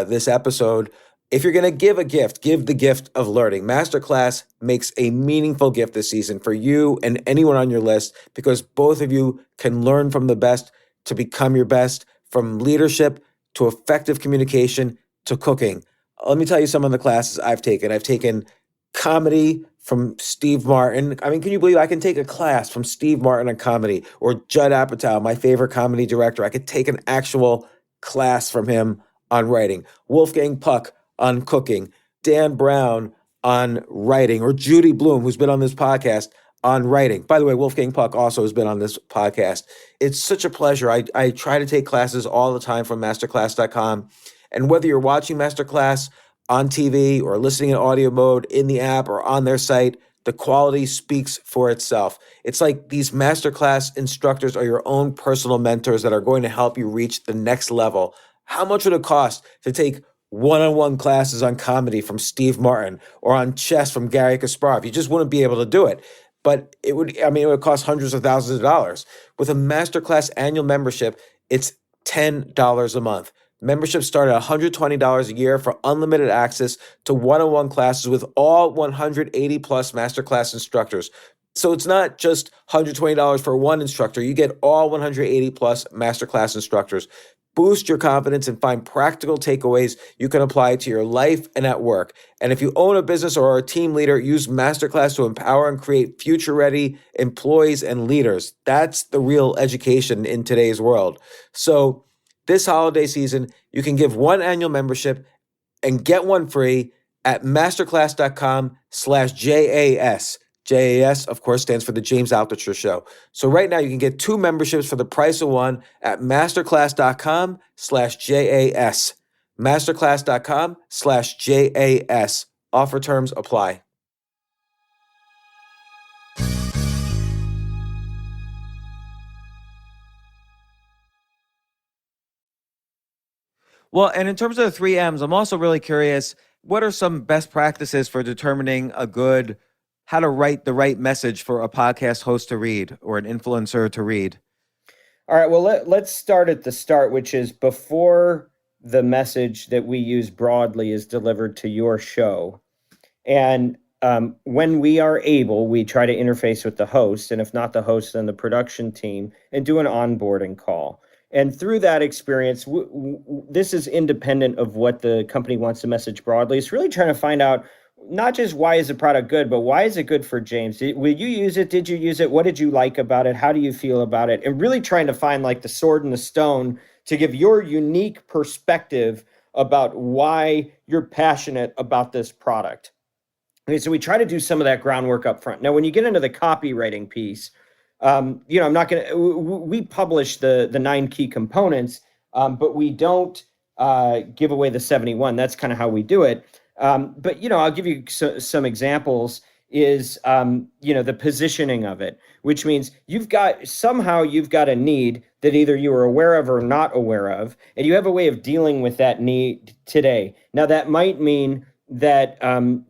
this episode. If you're going to give a gift, give the gift of learning. Masterclass makes a meaningful gift this season for you and anyone on your list, because both of you can learn from the best to become your best, from leadership to effective communication to cooking. Let me tell you some of the classes I've taken. I've taken comedy from Steve Martin. I mean, can you believe I can take a class from Steve Martin on comedy, or Judd Apatow, my favorite comedy director? I could take an actual class from him on writing. Wolfgang Puck on cooking. Dan Brown on writing, or Judy Bloom, who's been on this podcast, on writing. By the way, Wolfgang Puck also has been on this podcast. It's such a pleasure. I try to take classes all the time from masterclass.com. And whether you're watching Masterclass on TV or listening in audio mode in the app or on their site, the quality speaks for itself. It's like these Masterclass instructors are your own personal mentors that are going to help you reach the next level. How much would it cost to take one-on-one classes on comedy from Steve Martin or on chess from Gary Kasparov? You just wouldn't be able to do it. But it would cost hundreds of thousands of dollars. With a Masterclass annual membership, it's $10 a month. Memberships start at $120 a year for unlimited access to one-on-one classes with all 180 plus Masterclass instructors. So it's not just $120 for one instructor. You get all 180 plus Masterclass instructors. Boost your confidence and find practical takeaways you can apply to your life and at work. And if you own a business or are a team leader, use Masterclass to empower and create future-ready employees and leaders. That's the real education in today's world. So this holiday season, you can give one annual membership and get one free at masterclass.com/JAS. JAS, of course, stands for the James Altucher Show. So right now you can get two memberships for the price of one at masterclass.com/JAS. Masterclass.com/JAS. Offer terms apply. Well, and in terms of the 3Ms, I'm also really curious, what are some best practices for determining how to write the right message for a podcast host to read or an influencer to read? All right, well, let's start at the start, which is before the message that we use broadly is delivered to your show. And when we are able, we try to interface with the host, and if not the host, then the production team, and do an onboarding call. And through that experience, this is independent of what the company wants to message broadly. It's really trying to find out not just why is the product good, but why is it good for James? Will you use it? Did you use it? What did you like about it? How do you feel about it? And really trying to find like the sword and the stone to give your unique perspective about why you're passionate about this product. Okay, so we try to do some of that groundwork up front. Now, when you get into the copywriting piece, I'm not going to, we publish the 9 key components, but we don't give away the 71. That's kind of how we do it. But, I'll give you some examples is, the positioning of it, which means you've got a need that either you are aware of or not aware of, and you have a way of dealing with that need today. Now, that might mean that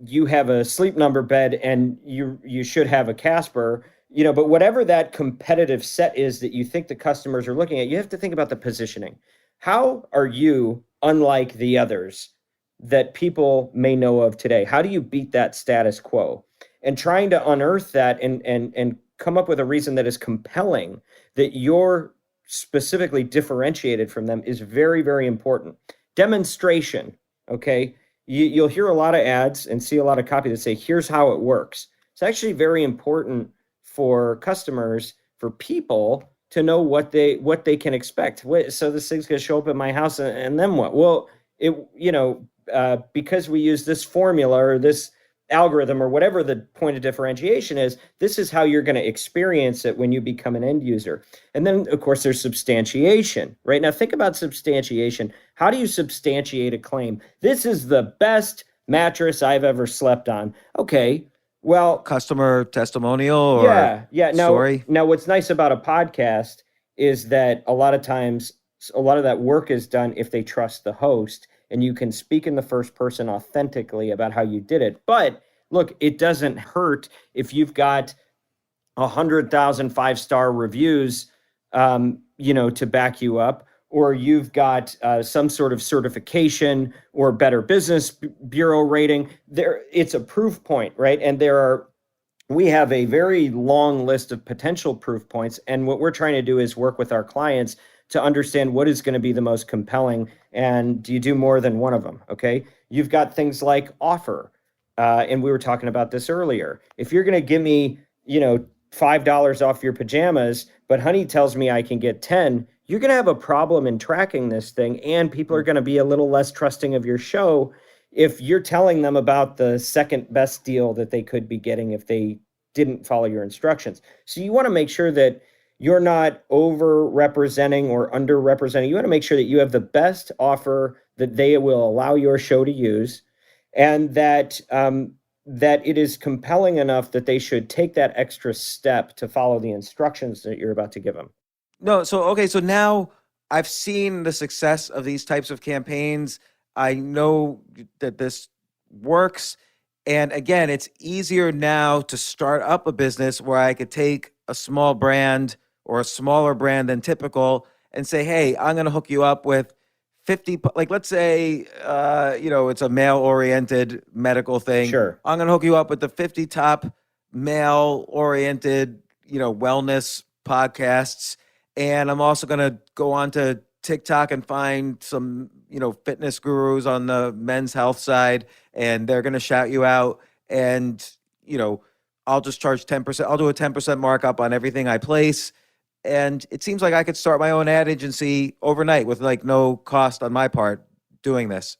you have a Sleep Number bed and you should have a Casper, but whatever that competitive set is that you think the customers are looking at, you have to think about the positioning. How are you unlike the others that people may know of today? How do you beat that status quo? And trying to unearth that and come up with a reason that is compelling, that you're specifically differentiated from them, is very, very important. Demonstration, okay? You'll hear a lot of ads and see a lot of copy that say, here's how it works. It's actually very important for customers, for people to know what they can expect. So this thing's going to show up at my house, and then what? Well, because we use this formula or this algorithm or whatever the point of differentiation is, this is how you're going to experience it when you become an end user. And then, of course, there's substantiation, right? Now, think about substantiation. How do you substantiate a claim? This is the best mattress I've ever slept on. Okay, well, customer testimonial or story. Now, what's nice about a podcast is that a lot of times, a lot of that work is done if they trust the host, and you can speak in the first person authentically about how you did it. But look, it doesn't hurt if you've got 100,000 5-star reviews, to back you up, or you've got some sort of certification or Better Business Bureau rating. It's a proof point, right? And we have a very long list of potential proof points. And what we're trying to do is work with our clients to understand what is going to be the most compelling, and do you do more than one of them? Okay, you've got things like offer. and we were talking about this earlier. If you're going to give me, $5 off your pajamas, but Honey tells me I can get 10, you're going to have a problem in tracking this thing. And people are going to be a little less trusting of your show if you're telling them about the second best deal that they could be getting if they didn't follow your instructions. So you want to make sure that you're not over representing or under representing. You want to make sure that you have the best offer that they will allow your show to use, and that that it is compelling enough that they should take that extra step to follow the instructions that you're about to give them. No, so okay, so now I've seen the success of these types of campaigns. I know that this works. And again, it's easier now to start up a business where I could take a small brand or a smaller brand than typical and say, hey, I'm going to hook you up with 50, like let's say, it's a male oriented medical thing. Sure. I'm going to hook you up with the 50 top male oriented, wellness podcasts. And I'm also going to go on to TikTok and find some, fitness gurus on the men's health side, and they're going to shout you out. And, I'll just charge 10%. I'll do a 10% markup on everything I place. And it seems like I could start my own ad agency overnight with like no cost on my part doing this.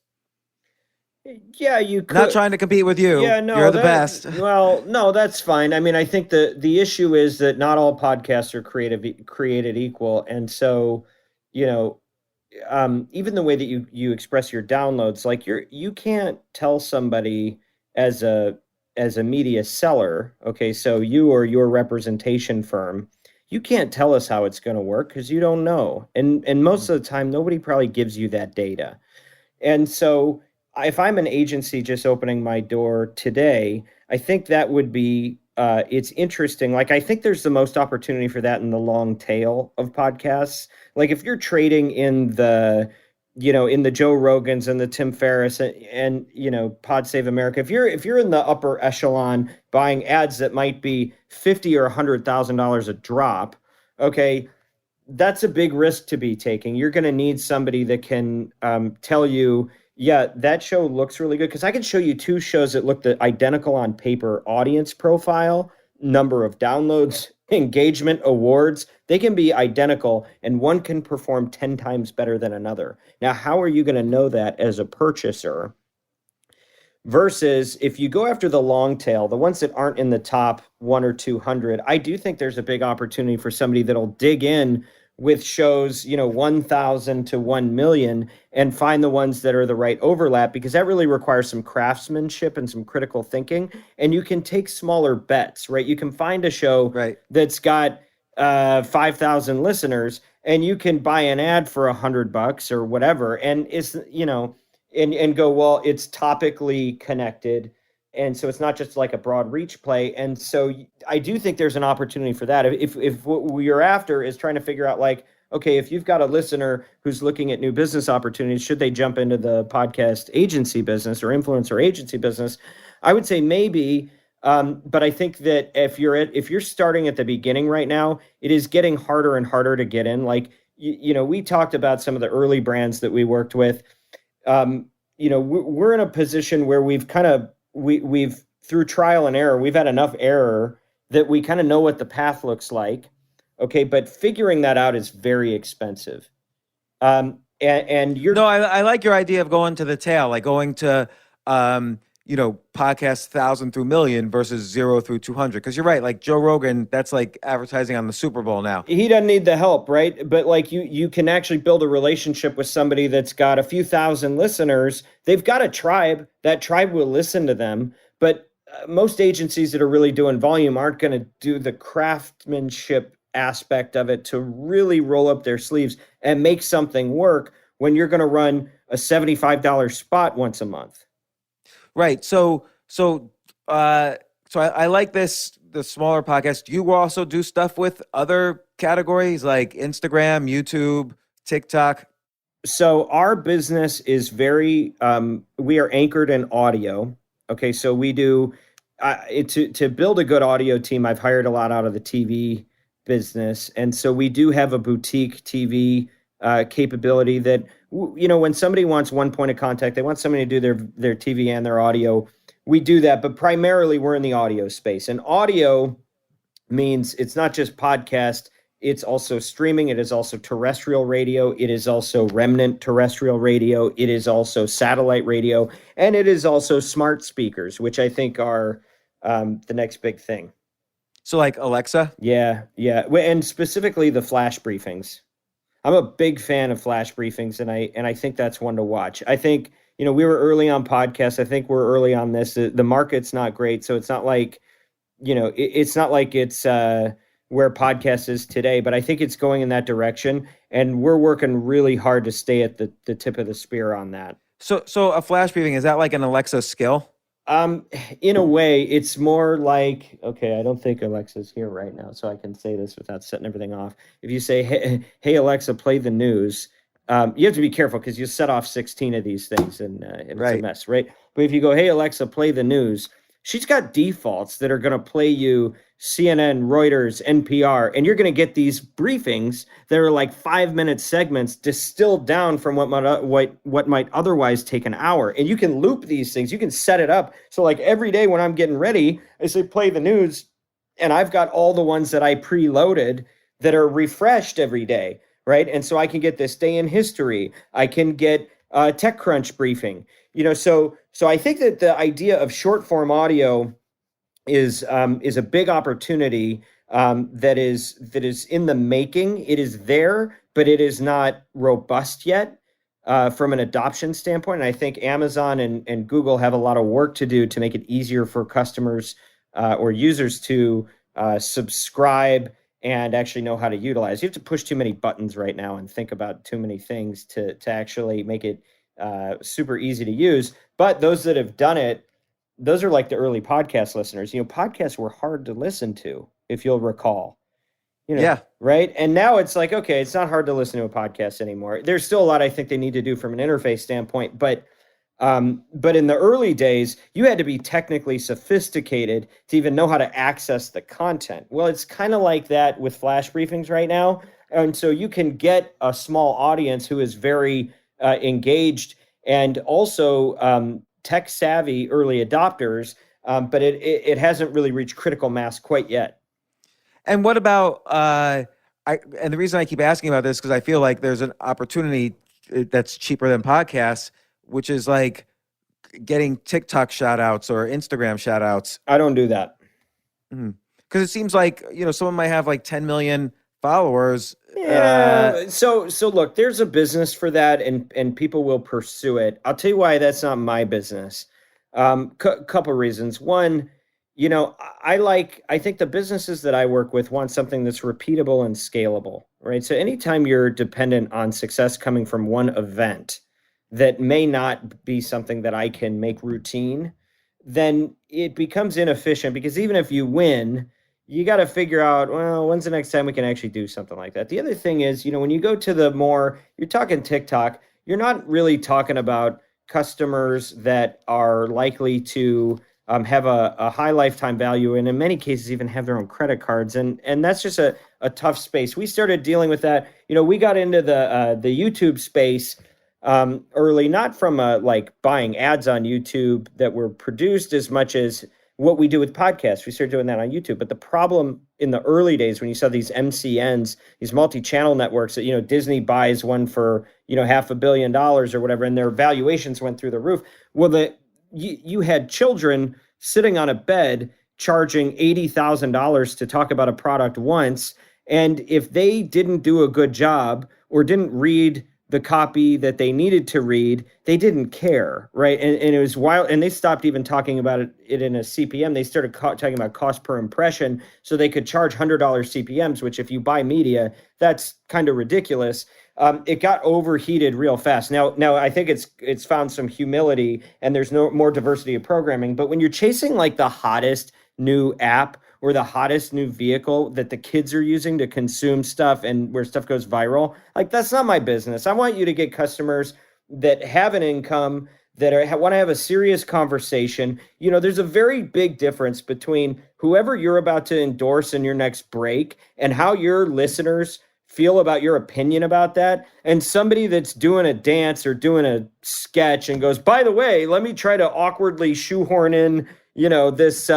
Yeah, you could. Not trying to compete with you. Yeah, no, you're the best. Well, no, that's fine. I mean, I think the issue is that not all podcasts are created equal, and so, even the way that you express your downloads, like you can't tell somebody as a media seller, okay, so you or your representation firm, you can't tell us how it's going to work because you don't know, and most of the time nobody probably gives you that data. And so if I'm an agency just opening my door today, I think that would be, it's interesting. Like, I think there's the most opportunity for that in the long tail of podcasts. Like if you're trading in the, in the Joe Rogans and the Tim Ferriss and Pod Save America, if you're in the upper echelon buying ads that might be $50,000 or $100,000 a drop, okay, that's a big risk to be taking. You're going to need somebody that can tell you, yeah, that show looks really good. Because I can show you two shows that look identical on paper: audience profile, number of downloads, engagement, awards. They can be identical, and one can perform 10 times better than another. Now, how are you going to know that as a purchaser? Versus if you go after the long tail, the ones that aren't in the top 1 or 200, I do think there's a big opportunity for somebody that'll dig in with shows, 1,000 to 1 million, and find the ones that are the right overlap, because that really requires some craftsmanship and some critical thinking. And you can take smaller bets, right? You can find a show that's got 5,000 listeners, and you can buy an ad for $100 or whatever, and it's and go, well, it's topically connected. And so it's not just like a broad reach play. And so I do think there's an opportunity for that. If what we're after is trying to figure out, like, okay, if you've got a listener who's looking at new business opportunities, should they jump into the podcast agency business or influencer agency business? I would say maybe. But I think that if you're starting at the beginning right now, it is getting harder and harder to get in. Like, we talked about some of the early brands that we worked with. We're in a position where we've kind of, we've through trial and error, we've had enough error that we kind of know what the path looks like. Okay. But figuring that out is very expensive. And you're, no, I like your idea of going to the tail, like going to, podcast 1,000 through million versus 0 through 200. Cause you're right. Like Joe Rogan, that's like advertising on the Super Bowl now. He doesn't need the help, right? But like you can actually build a relationship with somebody that's got a few thousand listeners. They've got a tribe. That tribe will listen to them. But most agencies that are really doing volume aren't going to do the craftsmanship aspect of it to really roll up their sleeves and make something work when you're going to run a $75 spot once a month. Right. So I like the smaller podcast. Do you also do stuff with other categories like Instagram, YouTube, TikTok? So our business is very, we are anchored in audio. Okay. So we do, to build a good audio team, I've hired a lot out of the TV business. And so we do have a boutique TV capability that, when somebody wants one point of contact, they want somebody to do their TV and their audio. we do that, but primarily we're in the audio space. And audio means it's not just podcast, it's also streaming, it is also terrestrial radio, it is also remnant terrestrial radio, it is also satellite radio, and it is also smart speakers, which I think are the next big thing. So like Alexa? Yeah. And specifically the flash briefings. I'm a big fan of flash briefings, and I think that's one to watch. I think, we were early on podcasts. I think we're early on this. The market's not great, so it's not like, it's not like it's where podcast is today, but I think it's going in that direction, and we're working really hard to stay at the tip of the spear on that. So a flash briefing, is that like an Alexa skill? In a way, it's more like, okay, I don't think Alexa's here right now, so I can say this without setting everything off. If you say, hey Alexa, play the news, you have to be careful because you set off 16 of these things and it's a mess, right? But if you go, hey Alexa, play the news, she's got defaults that are going to play you CNN, Reuters, NPR, and you're going to get these briefings that are like 5-minute segments distilled down from what might otherwise take an hour. And you can loop these things. You can set it up. So like every day when I'm getting ready, I say play the news, and I've got all the ones that I preloaded that are refreshed every day, right? And so I can get this day in history. I can get TechCrunch briefing. So I think that the idea of short form audio is a big opportunity that is in the making. It is there, but it is not robust yet from an adoption standpoint. And I think Amazon and Google have a lot of work to do to make it easier for customers or users to subscribe and actually know how to utilize. You have to push too many buttons right now and think about too many things to actually make it super easy to use. But those that have done it, those are like the early podcast listeners. Podcasts were hard to listen to, if you'll recall. Yeah. Right. And now it's like, okay, it's not hard to listen to a podcast anymore. There's still a lot I think they need to do from an interface standpoint, but in the early days, you had to be technically sophisticated to even know how to access the content. Well, it's kind of like that with flash briefings right now. And so you can get a small audience who is very engaged and also tech savvy early adopters, but it hasn't really reached critical mass quite yet. And what about and the reason I keep asking about this because I feel like there's an opportunity that's cheaper than podcasts, which is like getting TikTok shout outs or Instagram shout outs. I don't do that. Because it seems like, someone might have like 10 million followers. Yeah. So look, there's a business for that and people will pursue it. I'll tell you why that's not my business. Couple reasons. One, I think the businesses that I work with want something that's repeatable and scalable, right? So anytime you're dependent on success coming from one event that may not be something that I can make routine, then it becomes inefficient because even if you win, you got to figure out, well, when's the next time we can actually do something like that? The other thing is, when you go to you're talking TikTok, you're not really talking about customers that are likely to have a high lifetime value and in many cases even have their own credit cards. And that's just a tough space. We started dealing with that. We got into the YouTube space early, not from like buying ads on YouTube that were produced as much as what we do with podcasts. We started doing that on YouTube. But the problem in the early days when you saw these MCNs, these multi-channel networks that, Disney buys one for, $500 million or whatever, and their valuations went through the roof. Well, you had children sitting on a bed charging $80,000 to talk about a product once. And if they didn't do a good job or didn't read the copy that they needed to read, they didn't care, right? And it was wild. And they stopped even talking about it in a CPM. They started talking about cost per impression so they could charge $100 CPMs, which if you buy media, that's kind of ridiculous. It got overheated real fast. Now I think it's found some humility and there's no more diversity of programming. But when you're chasing like the hottest new app or the hottest new vehicle that the kids are using to consume stuff and where stuff goes viral, like that's not my business. I want you to get customers that have an income, that want to have a serious conversation. There's a very big difference between whoever you're about to endorse in your next break and how your listeners feel about your opinion about that, and somebody that's doing a dance or doing a sketch and goes, by the way, let me try to awkwardly shoehorn in, this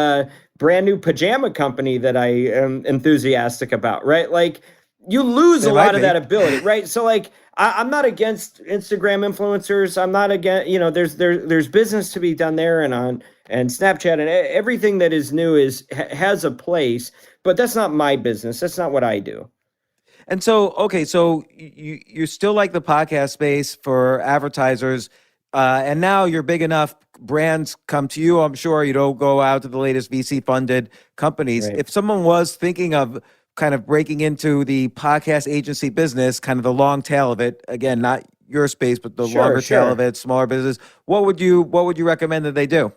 brand new pajama company that I am enthusiastic about, right? Like, you lose They a might lot of be. that ability, right? So like, I'm not against Instagram influencers. I'm not against, there's business to be done there and Snapchat and everything that is new has a place, but that's not my business. That's not what I do. And so, okay, so you still like the podcast space for advertisers, and now you're big enough. Brands come to you. I'm sure you don't go out to the latest VC funded companies. Right. If someone was thinking of kind of breaking into the podcast agency business, kind of the long tail of it, again, not your space, but the longer tail of it, smaller business, what would you recommend that they do?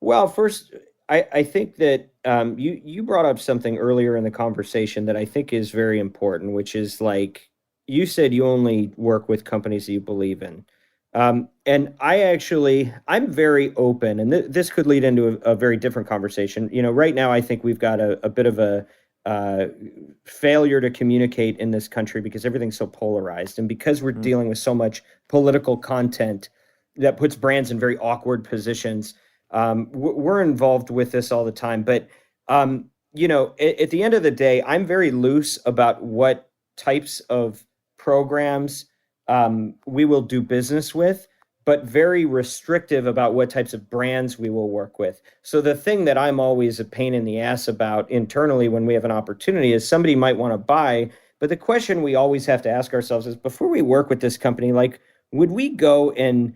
Well, first, I think that you brought up something earlier in the conversation that I think is very important, which is like you said you only work with companies that you believe in. And I'm very open, and this could lead into a very different conversation. Right now, I think we've got a bit of a uh, failure to communicate in this country because everything's so polarized, and because we're dealing with so much political content that puts brands in very awkward positions. We're involved with this all the time, but at the end of the day, I'm very loose about what types of programs we will do business with, but very restrictive about what types of brands we will work with. So the thing that I'm always a pain in the ass about internally when we have an opportunity is somebody might want to buy, but the question we always have to ask ourselves is, before we work with this company, like, would we go and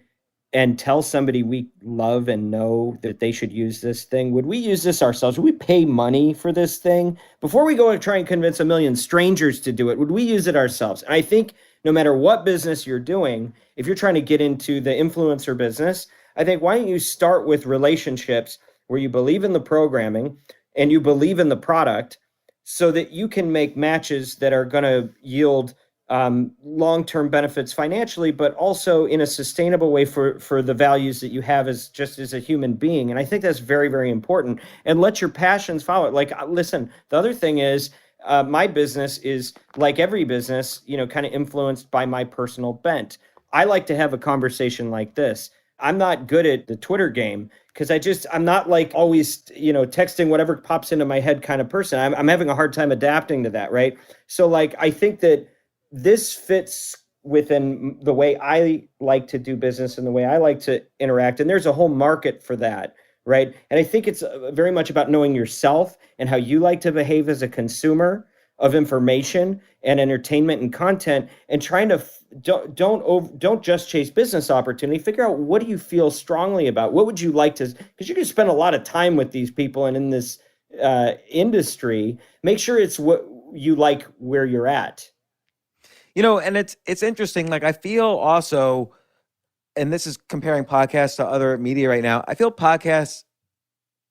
tell somebody we love and know that they should use this thing? Would we use this ourselves? Would we pay money for this thing? Before we go and try and convince a million strangers to do it, would we use it ourselves? And I think no matter what business you're doing, if you're trying to get into the influencer business, I think, why don't you start with relationships where you believe in the programming and you believe in the product, so that you can make matches that are going to yield long-term benefits financially, but also in a sustainable way for the values that you have as a human being. And I think that's very, very important. And let your passions follow it. Like, listen, the other thing is, my business is, like every business, kind of influenced by my personal bent. I like to have a conversation like this. I'm not good at the Twitter game because I'm not like always, texting whatever pops into my head kind of person. I'm having a hard time adapting to that. Right. So like, I think that this fits within the way I like to do business and the way I like to interact. And there's a whole market for that. Right. And I think it's very much about knowing yourself and how you like to behave as a consumer of information and entertainment and content, and trying to don't just chase business opportunity. Figure out, what do you feel strongly about? What would you like to, because you're going to spend a lot of time with these people and in this industry. Make sure it's what you like where you're at. And it's interesting. Like, I feel also, and this is comparing podcasts to other media right now, I feel podcasts,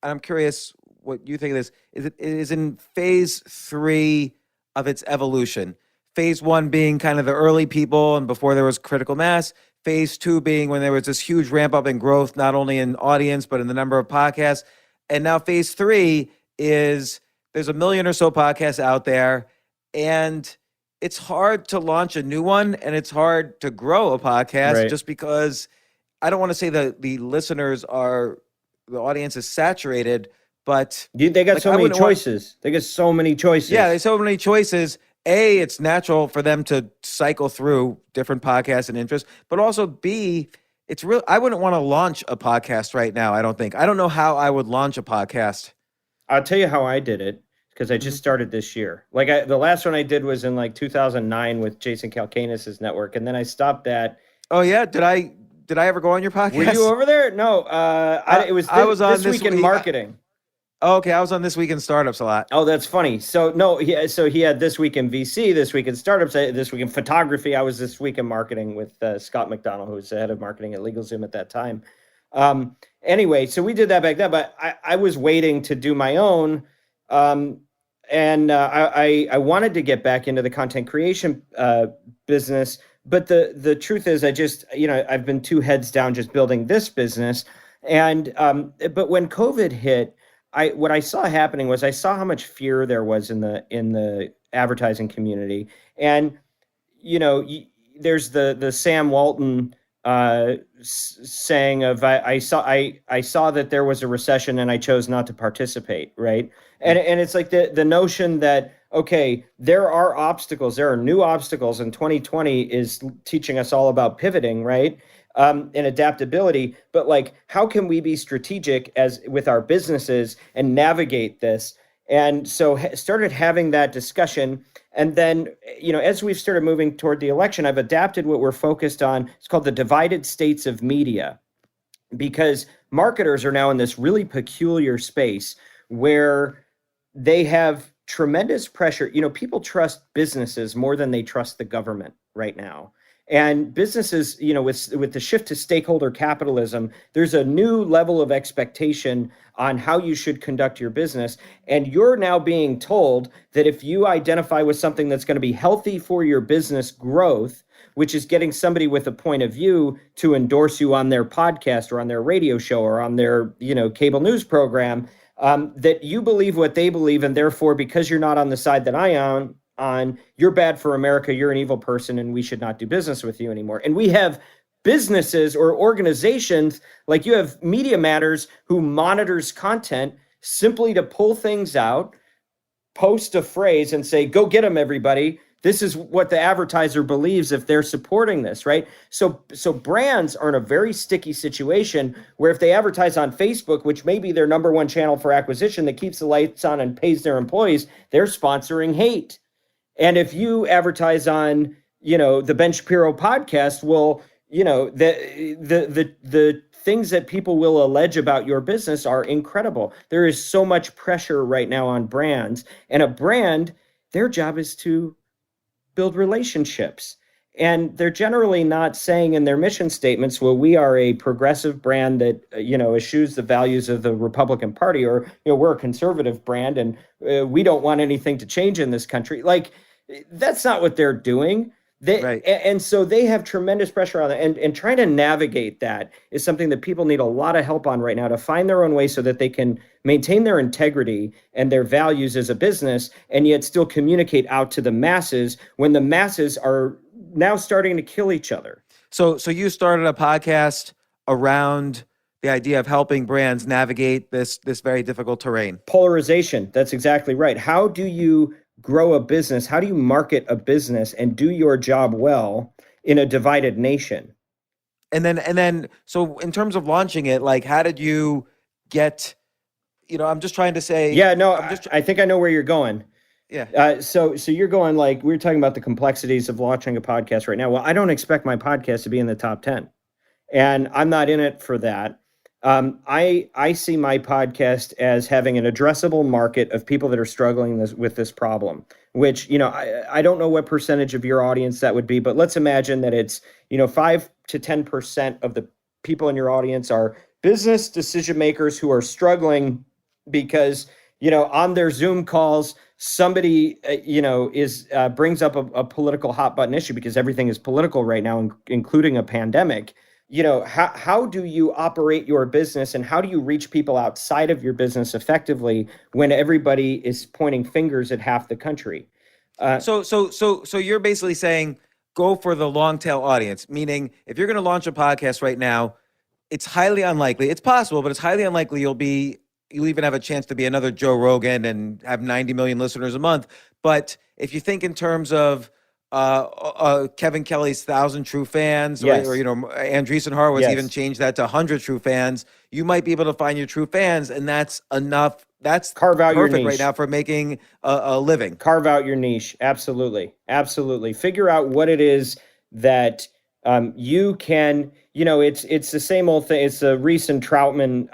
and I'm curious what you think of this, it is in phase 3 of its evolution. Phase 1 being kind of the early people and before there was critical mass. Phase 2 being when there was this huge ramp up in growth, not only in audience, but in the number of podcasts. And now phase 3 is there's a million or so podcasts out there, and it's hard to launch a new one, and it's hard to grow a podcast, just because I don't want to say that the audience is saturated, but they got so many choices. They got so many choices. Yeah, there's so many choices. A, it's natural for them to cycle through different podcasts and interests, but also B, it's real. I wouldn't want to launch a podcast right now. I don't know how I would launch a podcast. I'll tell you how I did it, because I just started this year. Like, the last one I did was in like 2009 with Jason Kalkanis' network, and then I stopped that. Oh yeah, did I ever go on your podcast? Were you over there? No, it was. I was on this week in marketing. Okay, I was on This Week in Startups a lot. Oh, that's funny. So no, he had This Week in VC, This Week in Startups, This Week in Photography. I was This Week in Marketing with Scott McDonald, who was the head of marketing at LegalZoom at that time. Anyway, so we did that back then, but I was waiting to do my own. And I wanted to get back into the content creation business. But the truth is, I've been 2 heads down just building this business. And but when COVID hit, what I saw happening was, I saw how much fear there was in the advertising community. And there's the Sam Walton saying of I saw that there was a recession and I chose not to participate, right? And it's like the notion that, okay, there are obstacles, there are new obstacles, and 2020 is teaching us all about pivoting, right? And adaptability, but like, how can we be strategic as with our businesses and navigate this? And so started having that discussion. And then, as we've started moving toward the election, I've adapted what we're focused on. It's called the divided states of media, because marketers are now in this really peculiar space where they have tremendous pressure. People trust businesses more than they trust the government right now. And businesses, with the shift to stakeholder capitalism, there's a new level of expectation on how you should conduct your business. And you're now being told that if you identify with something that's going to be healthy for your business growth, which is getting somebody with a point of view to endorse you on their podcast or on their radio show or on their, cable news program, that you believe what they believe, and therefore, because you're not on the side that I am on, you're bad for America, you're an evil person, and we should not do business with you anymore. And we have businesses or organizations, like you have Media Matters, who monitors content simply to pull things out, post a phrase, and say, go get them, everybody. This is what the advertiser believes if they're supporting this, right? So brands are in a very sticky situation where if they advertise on Facebook, which may be their number one channel for acquisition that keeps the lights on and pays their employees, they're sponsoring hate. And if you advertise on, the Ben Shapiro podcast, well, the things that people will allege about your business are incredible. There is so much pressure right now on brands, and a brand, their job is to build relationships. And they're generally not saying in their mission statements, well, we are a progressive brand that, eschews the values of the Republican Party, or, we're a conservative brand and we don't want anything to change in this country. Like, that's not what they're doing. Right. And so they have tremendous pressure on that. And trying to navigate that is something that people need a lot of help on right now, to find their own way so that they can maintain their integrity and their values as a business, and yet still communicate out to the masses when the masses are now starting to kill each other. So you started a podcast around the idea of helping brands navigate this very difficult terrain. Polarization. That's exactly right. How do you grow a business? How do you market a business and do your job well in a divided nation? And then, so in terms of launching it, like, how did you get, I'm just trying to say. Yeah, no, I think I know where you're going. Yeah. So you're going, like, we're talking about the complexities of launching a podcast right now. Well, I don't expect my podcast to be in the top 10, and I'm not in it for that. I see my podcast as having an addressable market of people that are struggling with this problem, which, I don't know what percentage of your audience that would be, but let's imagine that it's, 5 to 10% of the people in your audience are business decision makers who are struggling because, on their Zoom calls, somebody, brings up a political hot button issue, because everything is political right now, including a pandemic. How do you operate your business, and how do you reach people outside of your business effectively when everybody is pointing fingers at half the country? So you're basically saying go for the long tail audience, meaning if you're going to launch a podcast right now, it's highly unlikely. It's possible, but it's highly unlikely you'll even have a chance to be another Joe Rogan and have 90 million listeners a month. But if you think in terms of Kevin Kelly's 1,000 true fans, yes. or Andreessen Horowitz yes. even changed that to 100 true fans, you might be able to find your true fans, and that's enough. That's carve out perfect your niche right now for making a living. Carve out your niche. Absolutely. Figure out what it is that you can. It's the same old thing. It's the Reese and Troutman,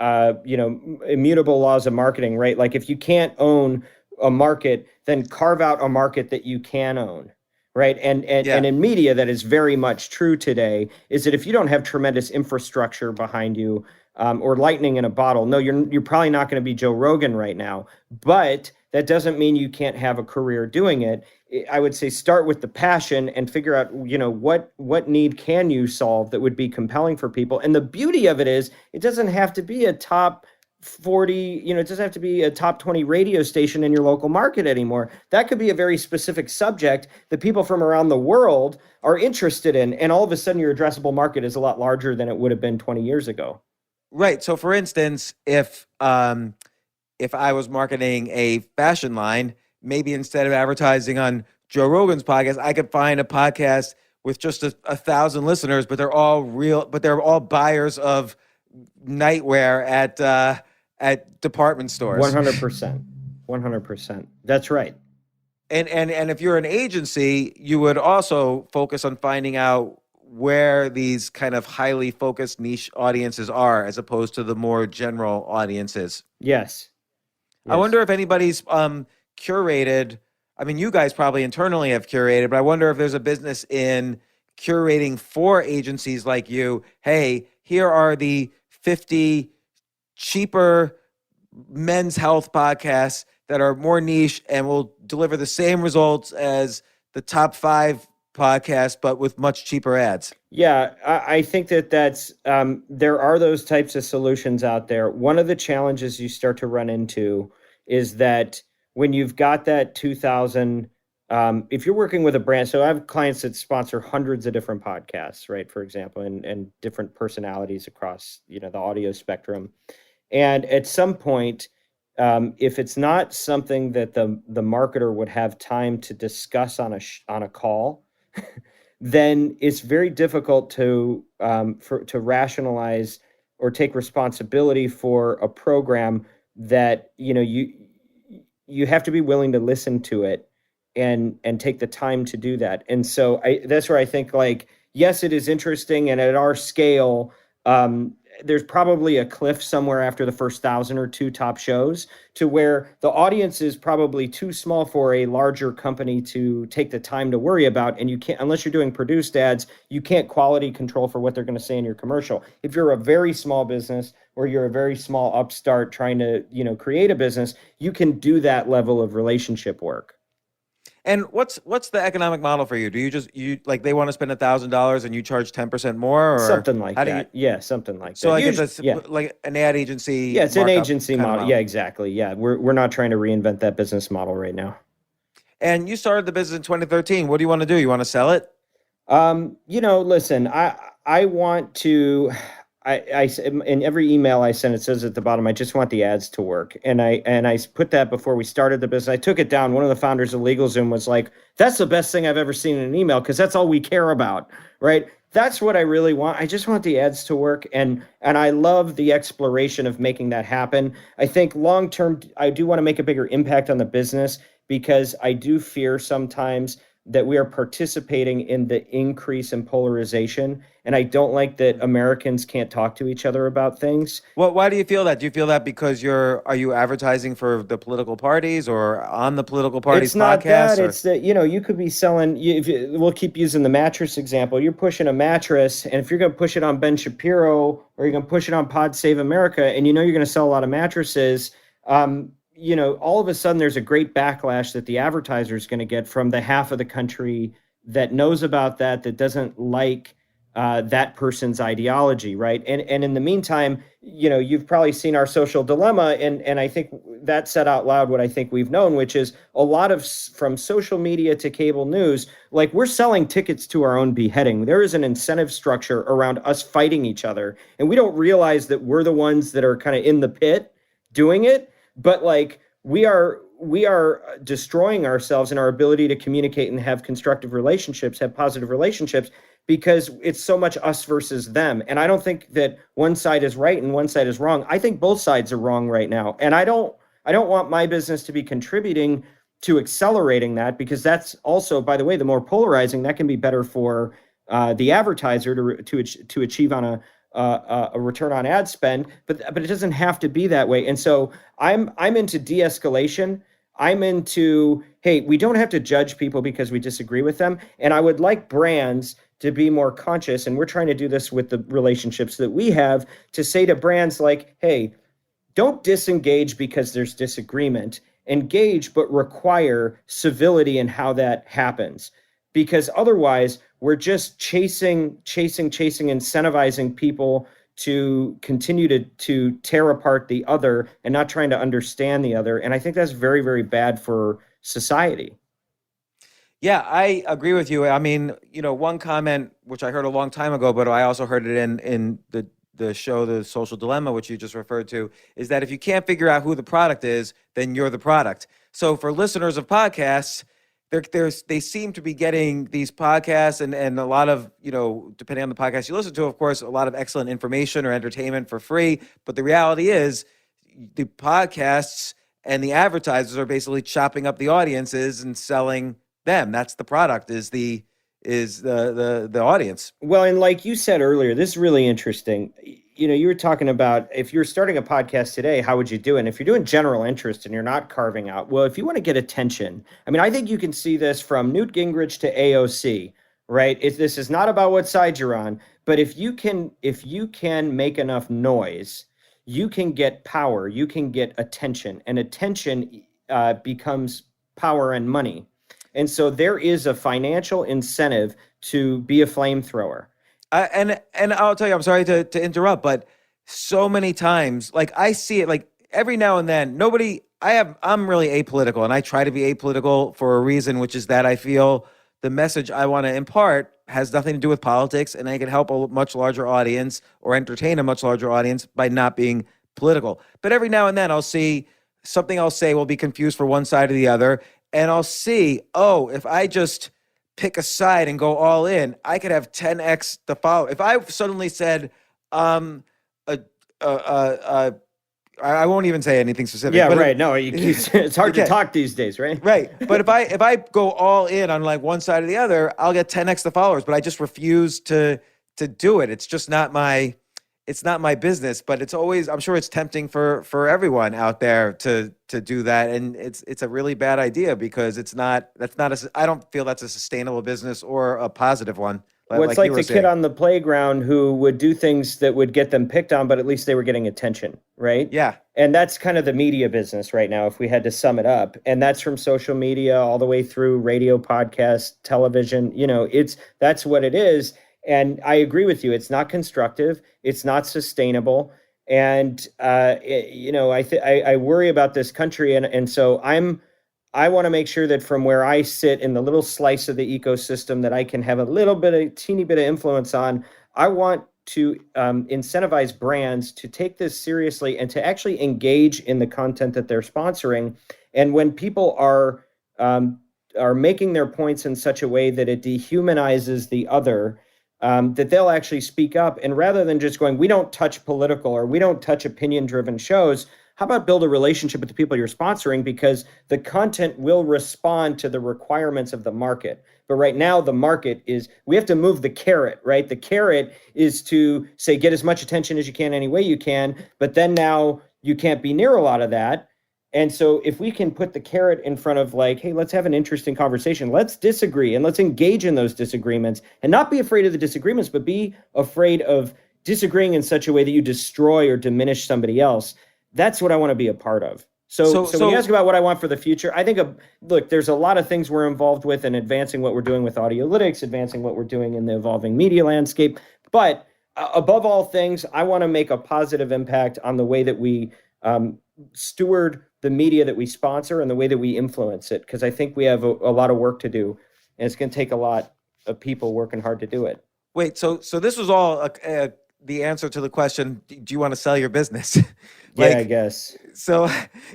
immutable laws of marketing, right? Like, if you can't own a market, then carve out a market that you can own. Right. And in media, that is very much true today, is that if you don't have tremendous infrastructure behind you, or lightning in a bottle, no, you're probably not going to be Joe Rogan right now. But that doesn't mean you can't have a career doing it. I would say start with the passion and figure out, what need can you solve that would be compelling for people. And the beauty of it is, it doesn't have to be a top 40, it doesn't have to be a top 20 radio station in your local market anymore. That could be a very specific subject that people from around the world are interested in. And all of a sudden your addressable market is a lot larger than it would have been 20 years ago. Right. So for instance, if I was marketing a fashion line, maybe instead of advertising on Joe Rogan's podcast, I could find a podcast with just 1,000 listeners, but they're all buyers of nightwear at department stores. 100%. That's right. And if you're an agency, you would also focus on finding out where these kind of highly focused niche audiences are, as opposed to the more general audiences. Yes. I wonder if anybody's curated. I mean, you guys probably internally have curated, but I wonder if there's a business in curating for agencies like you. Hey, here are the 50 cheaper men's health podcasts that are more niche and will deliver the same results as the top 5 podcasts, but with much cheaper ads. Yeah, I think that's there are those types of solutions out there. One of the challenges you start to run into is that when you've got that 2,000, if you're working with a brand, so I have clients that sponsor hundreds of different podcasts, right, for example, and different personalities across, the audio spectrum. And at some point, if it's not something that the marketer would have time to discuss on a call, then it's very difficult to rationalize or take responsibility for a program that you have to be willing to listen to it and take the time to do that. And so that's where I think, yes, it is interesting, and at our scale, there's probably a cliff somewhere after the first 1,000 or 2 top shows, to where the audience is probably too small for a larger company to take the time to worry about. And you can't, unless you're doing produced ads, you can't quality control for what they're going to say in your commercial. If you're a very small business, or you're a very small upstart trying to, create a business, you can do that level of relationship work. And what's the economic model for you? Do you they want to spend $1,000 and you charge 10% more, or something like that? Yeah, something like that. So it's like an ad agency. Yeah, it's an agency model. Yeah, exactly. Yeah, we're not trying to reinvent that business model right now. And you started the business in 2013. What do you want to do? You want to sell it? Listen, I want to. I in every email I send, it says at the bottom, I just want the ads to work. And I put that before we started the business. I took it down. One of the founders of LegalZoom was like, that's the best thing I've ever seen in an email, because that's all we care about, right? That's what I really want. I just want the ads to work. And I love the exploration of making that happen. I think long-term, I do want to make a bigger impact on the business, because I do fear sometimes that we are participating in the increase in polarization. And I don't like that Americans can't talk to each other about things. Well, why do you feel that? Do you feel that because are you advertising for the political parties or on the political parties' It's not podcasts? It's that, you could be selling, we'll keep using the mattress example. You're pushing a mattress, and if you're going to push it on Ben Shapiro, or you're going to push it on Pod Save America, and you're going to sell a lot of mattresses, all of a sudden there's a great backlash that the advertiser is going to get from the half of the country that knows about that doesn't like that person's ideology, right? And in the meantime, you've probably seen Our Social Dilemma, and I think that said out loud what I think we've known, which is a lot of, from social media to cable news, we're selling tickets to our own beheading. There is an incentive structure around us fighting each other, and we don't realize that we're the ones that are kind of in the pit doing it. But we are destroying ourselves in our ability to communicate and have constructive relationships, have positive relationships, because it's so much us versus them. And I don't think that one side is right and one side is wrong. I think both sides are wrong right now. And I don't want my business to be contributing to accelerating that, because that's also, by the way, the more polarizing, that can be better for the advertiser to achieve on a return on ad spend, but it doesn't have to be that way. And so I'm into de-escalation. I'm into, hey, we don't have to judge people because we disagree with them. And I would like brands to be more conscious, and we're trying to do this with the relationships that we have, to say to brands like, hey, don't disengage because there's disagreement. Engage, but require civility in how that happens. Because otherwise, we're just chasing, incentivizing people to continue to tear apart the other and not trying to understand the other. And I think that's very, very bad for society. Yeah, I agree with you. I mean, one comment which I heard a long time ago, but I also heard it in the show, The Social Dilemma, which you just referred to, is that if you can't figure out who the product is, then you're the product. So for listeners of podcasts, they seem to be getting these podcasts and a lot of, depending on the podcast you listen to, of course, a lot of excellent information or entertainment for free. But the reality is the podcasts and the advertisers are basically chopping up the audiences and selling them. That's the product, is the audience. Well, and like you said earlier, this is really interesting. You were talking about if you're starting a podcast today, how would you do it? And if you're doing general interest and you're not carving out, well, if you want to get attention, I mean, I think you can see this from Newt Gingrich to AOC, right? This is not about what side you're on, but if you can make enough noise, you can get power, you can get attention, and attention becomes power and money. And so there is a financial incentive to be a flamethrower. And I'll tell you, I'm sorry to interrupt, but so many times, like I see it, like every now and then, I'm really apolitical, and I try to be apolitical for a reason, which is that I feel the message I want to impart has nothing to do with politics, and I can help a much larger audience or entertain a much larger audience by not being political. But every now and then I'll see something I'll say will be confused for one side or the other. And I'll see, if I just pick a side and go all in, I could have 10x the follow. If I suddenly said, I won't even say anything specific. Yeah, right. No, it's hard to talk these days, right? Right. But if I go all in on like one side or the other, I'll get 10x the followers. But I just refuse to do it. It's just not my business, but it's always, I'm sure it's tempting for everyone out there to do that. And it's a really bad idea because I don't feel that's a sustainable business or a positive one. Well, it's like the kid on the playground who would do things that would get them picked on, but at least they were getting attention, right? Yeah. And that's kind of the media business right now, if we had to sum it up. And that's from social media all the way through radio, podcast, television. That's what it is. And I agree with you. It's not constructive. It's not sustainable. And, I worry about this country. And so I want to make sure that from where I sit in the little slice of the ecosystem that I can have a teeny bit of influence on, I want to incentivize brands to take this seriously and to actually engage in the content that they're sponsoring. And when people are making their points in such a way that it dehumanizes the other, that they'll actually speak up. And rather than just going, we don't touch political or we don't touch opinion-driven shows, how about build a relationship with the people you're sponsoring, because the content will respond to the requirements of the market. But right now, the market we have to move the carrot, right? The carrot is to say, get as much attention as you can any way you can, but then now you can't be near a lot of that. And so if we can put the carrot in front of like, hey, let's have an interesting conversation. Let's disagree and let's engage in those disagreements and not be afraid of the disagreements, but be afraid of disagreeing in such a way that you destroy or diminish somebody else. That's what I want to be a part of. So when you ask about what I want for the future, I think, look, there's a lot of things we're involved with in advancing what we're doing with audiolytics, advancing what we're doing in the evolving media landscape. But above all things, I want to make a positive impact on the way that we steward the media that we sponsor and the way that we influence it, because I think we have a lot of work to do, and it's going to take a lot of people working hard to do it. Wait, so this was all the answer to the question, do you want to sell your business? Yeah, I guess. So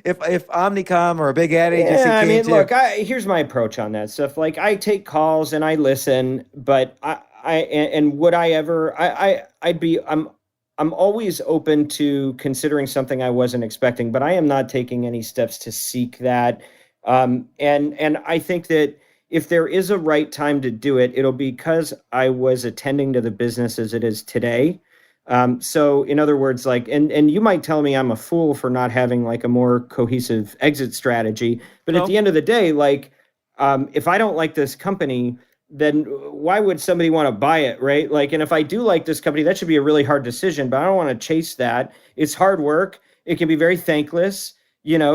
if Omnicom or a big ad agency I mean, look, here's my approach on that stuff. Like, I take calls and I listen, but I'm always open to considering something I wasn't expecting, but I am not taking any steps to seek that. And I think that if there is a right time to do it, it'll be because I was attending to the business as it is today. So in other words, like, and you might tell me I'm a fool for not having like a more cohesive exit strategy, but at the end of the day, like, if I don't like this company, then why would somebody want to buy it, right? Like, and if I do like this company, that should be a really hard decision, but I don't want to chase that. It's hard work. It can be very thankless. You get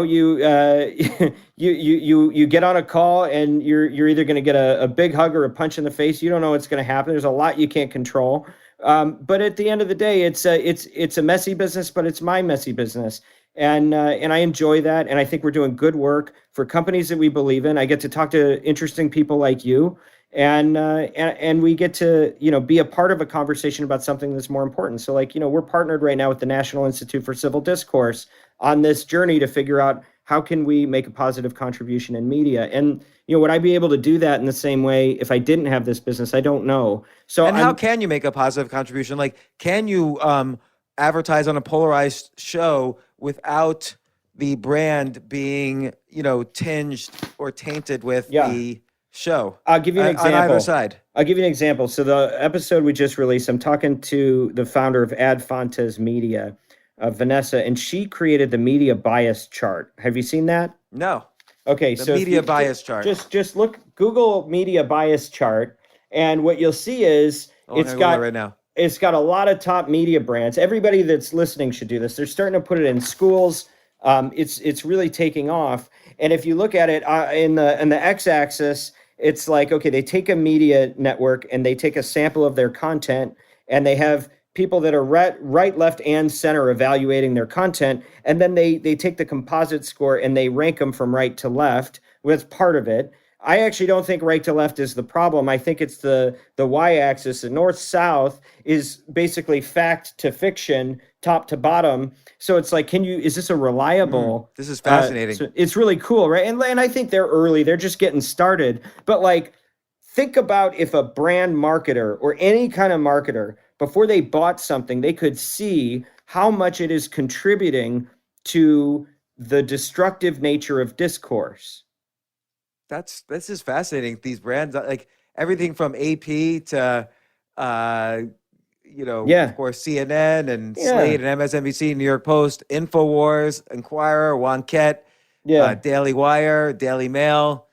on a call and you're either going to get a big hug or a punch in the face. You don't know what's going to happen. There's a lot you can't control. But at the end of the day, it's a messy business, but it's my messy business. And I enjoy that. And I think we're doing good work for companies that we believe in. I get to talk to interesting people like you, and we get to, be a part of a conversation about something that's more important. So like, we're partnered right now with the National Institute for Civil Discourse on this journey to figure out how can we make a positive contribution in media. And, would I be able to do that in the same way if I didn't have this business? I don't know. So and how can you make a positive contribution? Like, can you advertise on a polarized show without the brand being, tinged or tainted with the show? I'll give you an example. On either side. I'll give you an example. So the episode we just released, I'm talking to the founder of Ad Fontes Media, Vanessa, and she created the media bias chart. Have you seen that? No. Okay, the so media bias chart. Just Google media bias chart, and what you'll see is it's got right now. It's got a lot of top media brands. Everybody that's listening should do this. They're starting to put it in schools. It's really taking off. And if you look at it in the x-axis, it's like, okay, they take a media network and they take a sample of their content, and they have people that are right, left, and center evaluating their content. And then they take the composite score and they rank them from right to left. Well, that's part of it. I actually don't think right to left is the problem. I think it's the y-axis. The north-south is basically fact to fiction, top to bottom. So it's like, is this a reliable? This is fascinating. So it's really cool, right? And I think they're early. They're just getting started. But like, think about if a brand marketer or any kind of marketer, before they bought something, they could see how much it is contributing to the destructive nature of discourse. This is fascinating. These brands, like everything from AP to, of course, CNN and Slate and MSNBC, New York Post, InfoWars, Inquirer, Wonkette, Daily Wire, Daily Mail.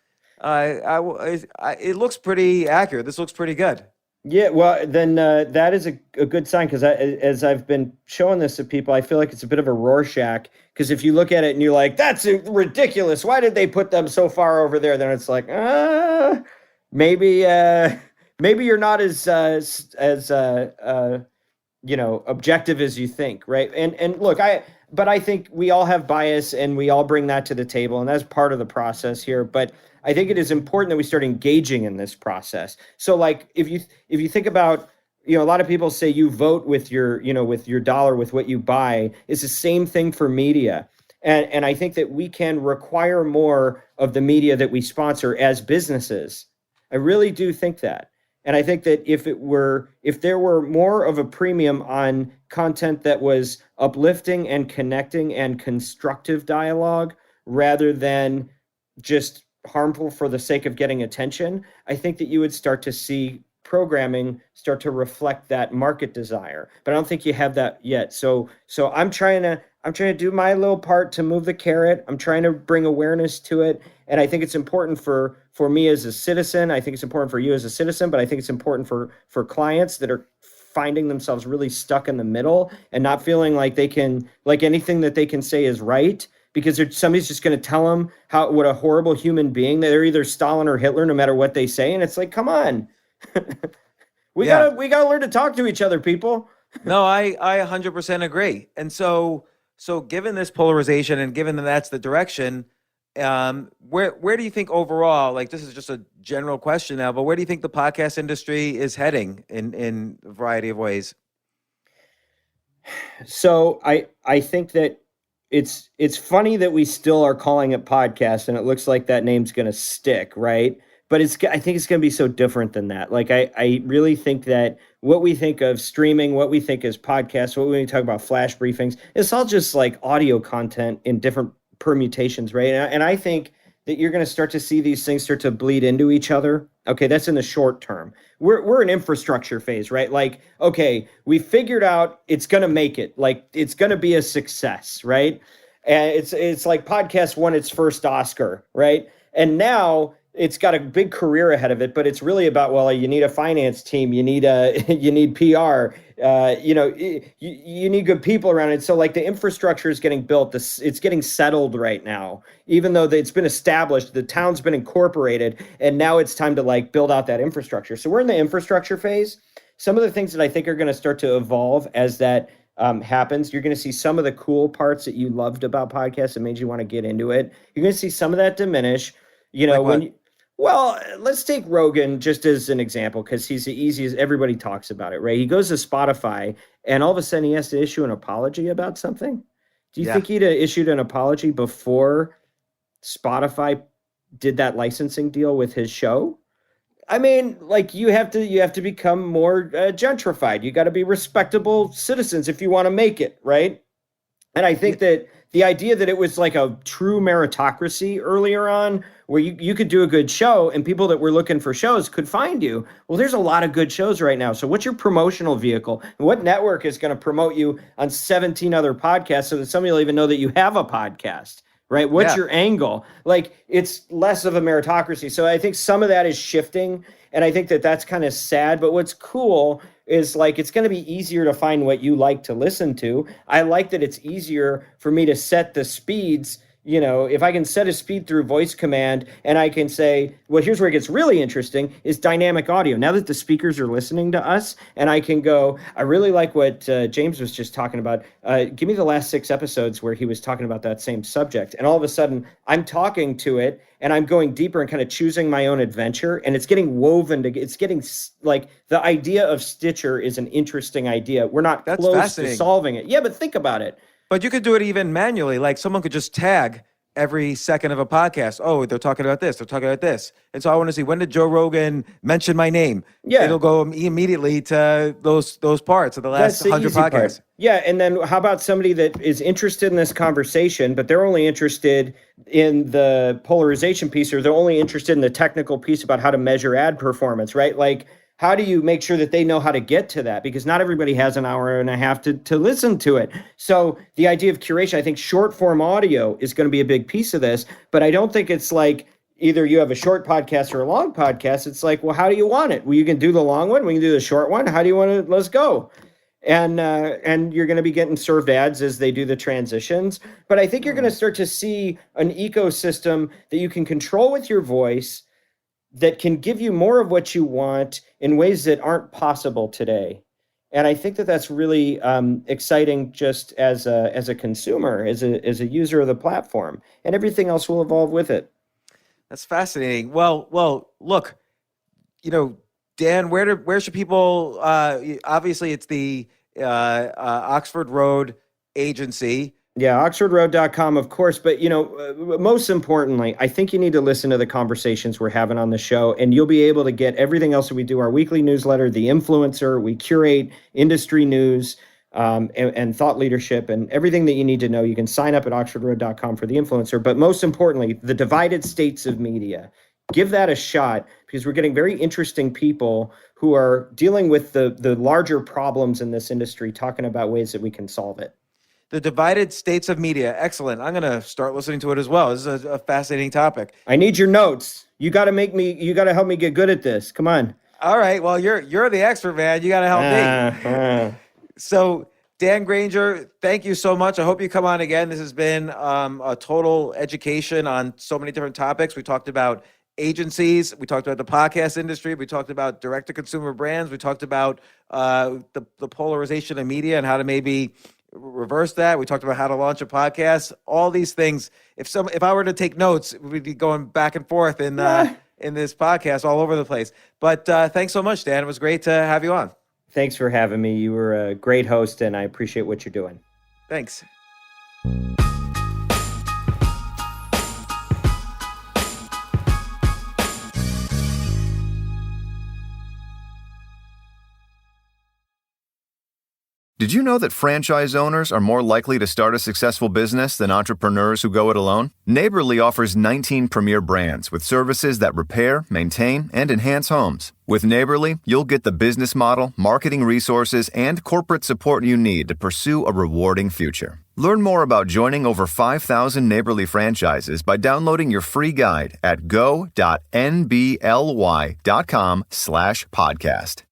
It looks pretty accurate. This looks pretty good. Yeah, well, then that is a good sign, because as I've been showing this to people, I feel like it's a bit of a Rorschach, because if you look at it and you're like, that's ridiculous, why did they put them so far over there? Then it's like, maybe you're not as objective as you think, right? And look, but I think we all have bias and we all bring that to the table, and that's part of the process here. But I think it is important that we start engaging in this process. So like, if you think about, a lot of people say you vote with your dollar, with what you buy. It's the same thing for media. And I think that we can require more of the media that we sponsor as businesses. I really do think that. And I think that if there were more of a premium on content that was uplifting and connecting and constructive dialogue, rather than just harmful for the sake of getting attention, I think that you would start to see programming start to reflect that market desire. But I don't think you have that yet. So I'm trying to do my little part to move the carrot. I'm trying to bring awareness to it. And I think it's important for me as a citizen. I think it's important for you as a citizen, but I think it's important for clients that are finding themselves really stuck in the middle and not feeling like they can, like anything that they can say is right, because somebody's just going to tell them what a horrible human being. They're either Stalin or Hitler, no matter what they say. And it's like, come on, we gotta learn to talk to each other, people. No, I 100% agree. And so given this polarization and given that that's the direction, where do you think overall, like this is just a general question now, but where do you think the podcast industry is heading in a variety of ways? So I think that it's funny that we still are calling it podcast, and it looks like that name's going to stick, right? But I think it's going to be so different than that. Like I really think that what we think of streaming, what we think is podcasts, what we talk about flash briefings, it's all just like audio content in different permutations, right? And I think that you're going to start to see these things start to bleed into each other. Okay, that's in the short term. We're in infrastructure phase, right? Like, okay, we figured out it's going to make it. Like, it's going to be a success, right? And it's like podcast won its first Oscar, right? And now it's got a big career ahead of it, but it's really about, well, you need a finance team, you need PR, you need good people around it. So like the infrastructure is getting built, it's getting settled right now, even though it's been established, the town's been incorporated, and now it's time to like build out that infrastructure. So we're in the infrastructure phase. some of the things that I think are going to start to evolve as that happens. You're going to see some of the cool parts that you loved about podcasts that made you want to get into it. You're going to see some of that diminish. Well, let's take Rogan just as an example, because he's the easiest. Everybody talks about it, right? He goes to Spotify and all of a sudden he has to issue an apology about something. Do you think he'd have issued an apology before Spotify did that licensing deal with his show? I mean, like, you have to become more gentrified. You got to be respectable citizens if you want to make it, right? And I think that the idea that it was like a true meritocracy earlier on, where you could do a good show and people that were looking for shows could find you. Well, there's a lot of good shows right now. So what's your promotional vehicle? And what network is going to promote you on 17 other podcasts so that somebody will even know that you have a podcast? Right? What's your angle? Like, it's less of a meritocracy. So I think some of that is shifting. And I think that that's kind of sad. But what's cool is, like, it's going to be easier to find what you like to listen to. I like that it's easier for me to set the speeds. You know, if I can set a speed through voice command and I can say, well, here's where it gets really interesting, is dynamic audio. Now that the speakers are listening to us, and I can go, I really like what James was just talking about. Give me the last 6 episodes where he was talking about that same subject. And all of a sudden I'm talking to it and I'm going deeper and kind of choosing my own adventure. And it's getting woven it's getting like, the idea of Stitcher is an interesting idea. We're not close to solving it. Yeah, but think about it. But you could do it even manually. Like, someone could just tag every second of a podcast. Oh, they're talking about this. They're talking about this. And so I want to see, when did Joe Rogan mention my name? Yeah. It'll go immediately to those parts of the last 100 podcasts. Part. Yeah. And then how about somebody that is interested in this conversation, but they're only interested in the polarization piece, or they're only interested in the technical piece about how to measure ad performance, right? Like, how do you make sure that they know how to get to that? Because not everybody has an hour and a half to listen to it. So the idea of curation, I think short form audio is going to be a big piece of this, but I don't think it's like either you have a short podcast or a long podcast. It's like, well, how do you want it? Well, you can do the long one. We can do the short one. How do you want to, let's go. And you're going to be getting served ads as they do the transitions. But I think you're going to start to see an ecosystem that you can control with your voice, that can give you more of what you want in ways that aren't possible today. And I think that that's really exciting, just as a consumer, as a user of the platform, and everything else will evolve with it. That's fascinating. Well, look, Dan, where should people, obviously it's the Oxford Road agency. Yeah, oxfordroad.com, of course. But, most importantly, I think you need to listen to the conversations we're having on the show, and you'll be able to get everything else that we do. Our weekly newsletter, The Influencer, we curate industry news and thought leadership, and everything that you need to know. You can sign up at oxfordroad.com for The Influencer. But most importantly, the divided states of media. Give that a shot, because we're getting very interesting people who are dealing with the larger problems in this industry, talking about ways that we can solve it. The divided states of media. Excellent. I'm going to start listening to it as well. This is a fascinating topic. I need your notes. You got to help me get good at this. Come on. All right. Well, you're the expert, man. You got to help me. So, Dan Granger, thank you so much. I hope you come on again. This has been a total education on so many different topics. We talked about agencies. We talked about the podcast industry. We talked about direct-to-consumer brands. We talked about the polarization of media and how to maybe reverse that. We talked about how to launch a podcast. All these things. If I were to take notes, we'd be going back and forth in this podcast all over the place. But thanks so much, Dan. It was great to have you on. Thanks for having me. You were a great host, and I appreciate what you're doing. Thanks. Did you know that franchise owners are more likely to start a successful business than entrepreneurs who go it alone? Neighborly offers 19 premier brands with services that repair, maintain, and enhance homes. With Neighborly, you'll get the business model, marketing resources, and corporate support you need to pursue a rewarding future. Learn more about joining over 5,000 Neighborly franchises by downloading your free guide at go.nbly.com/podcast.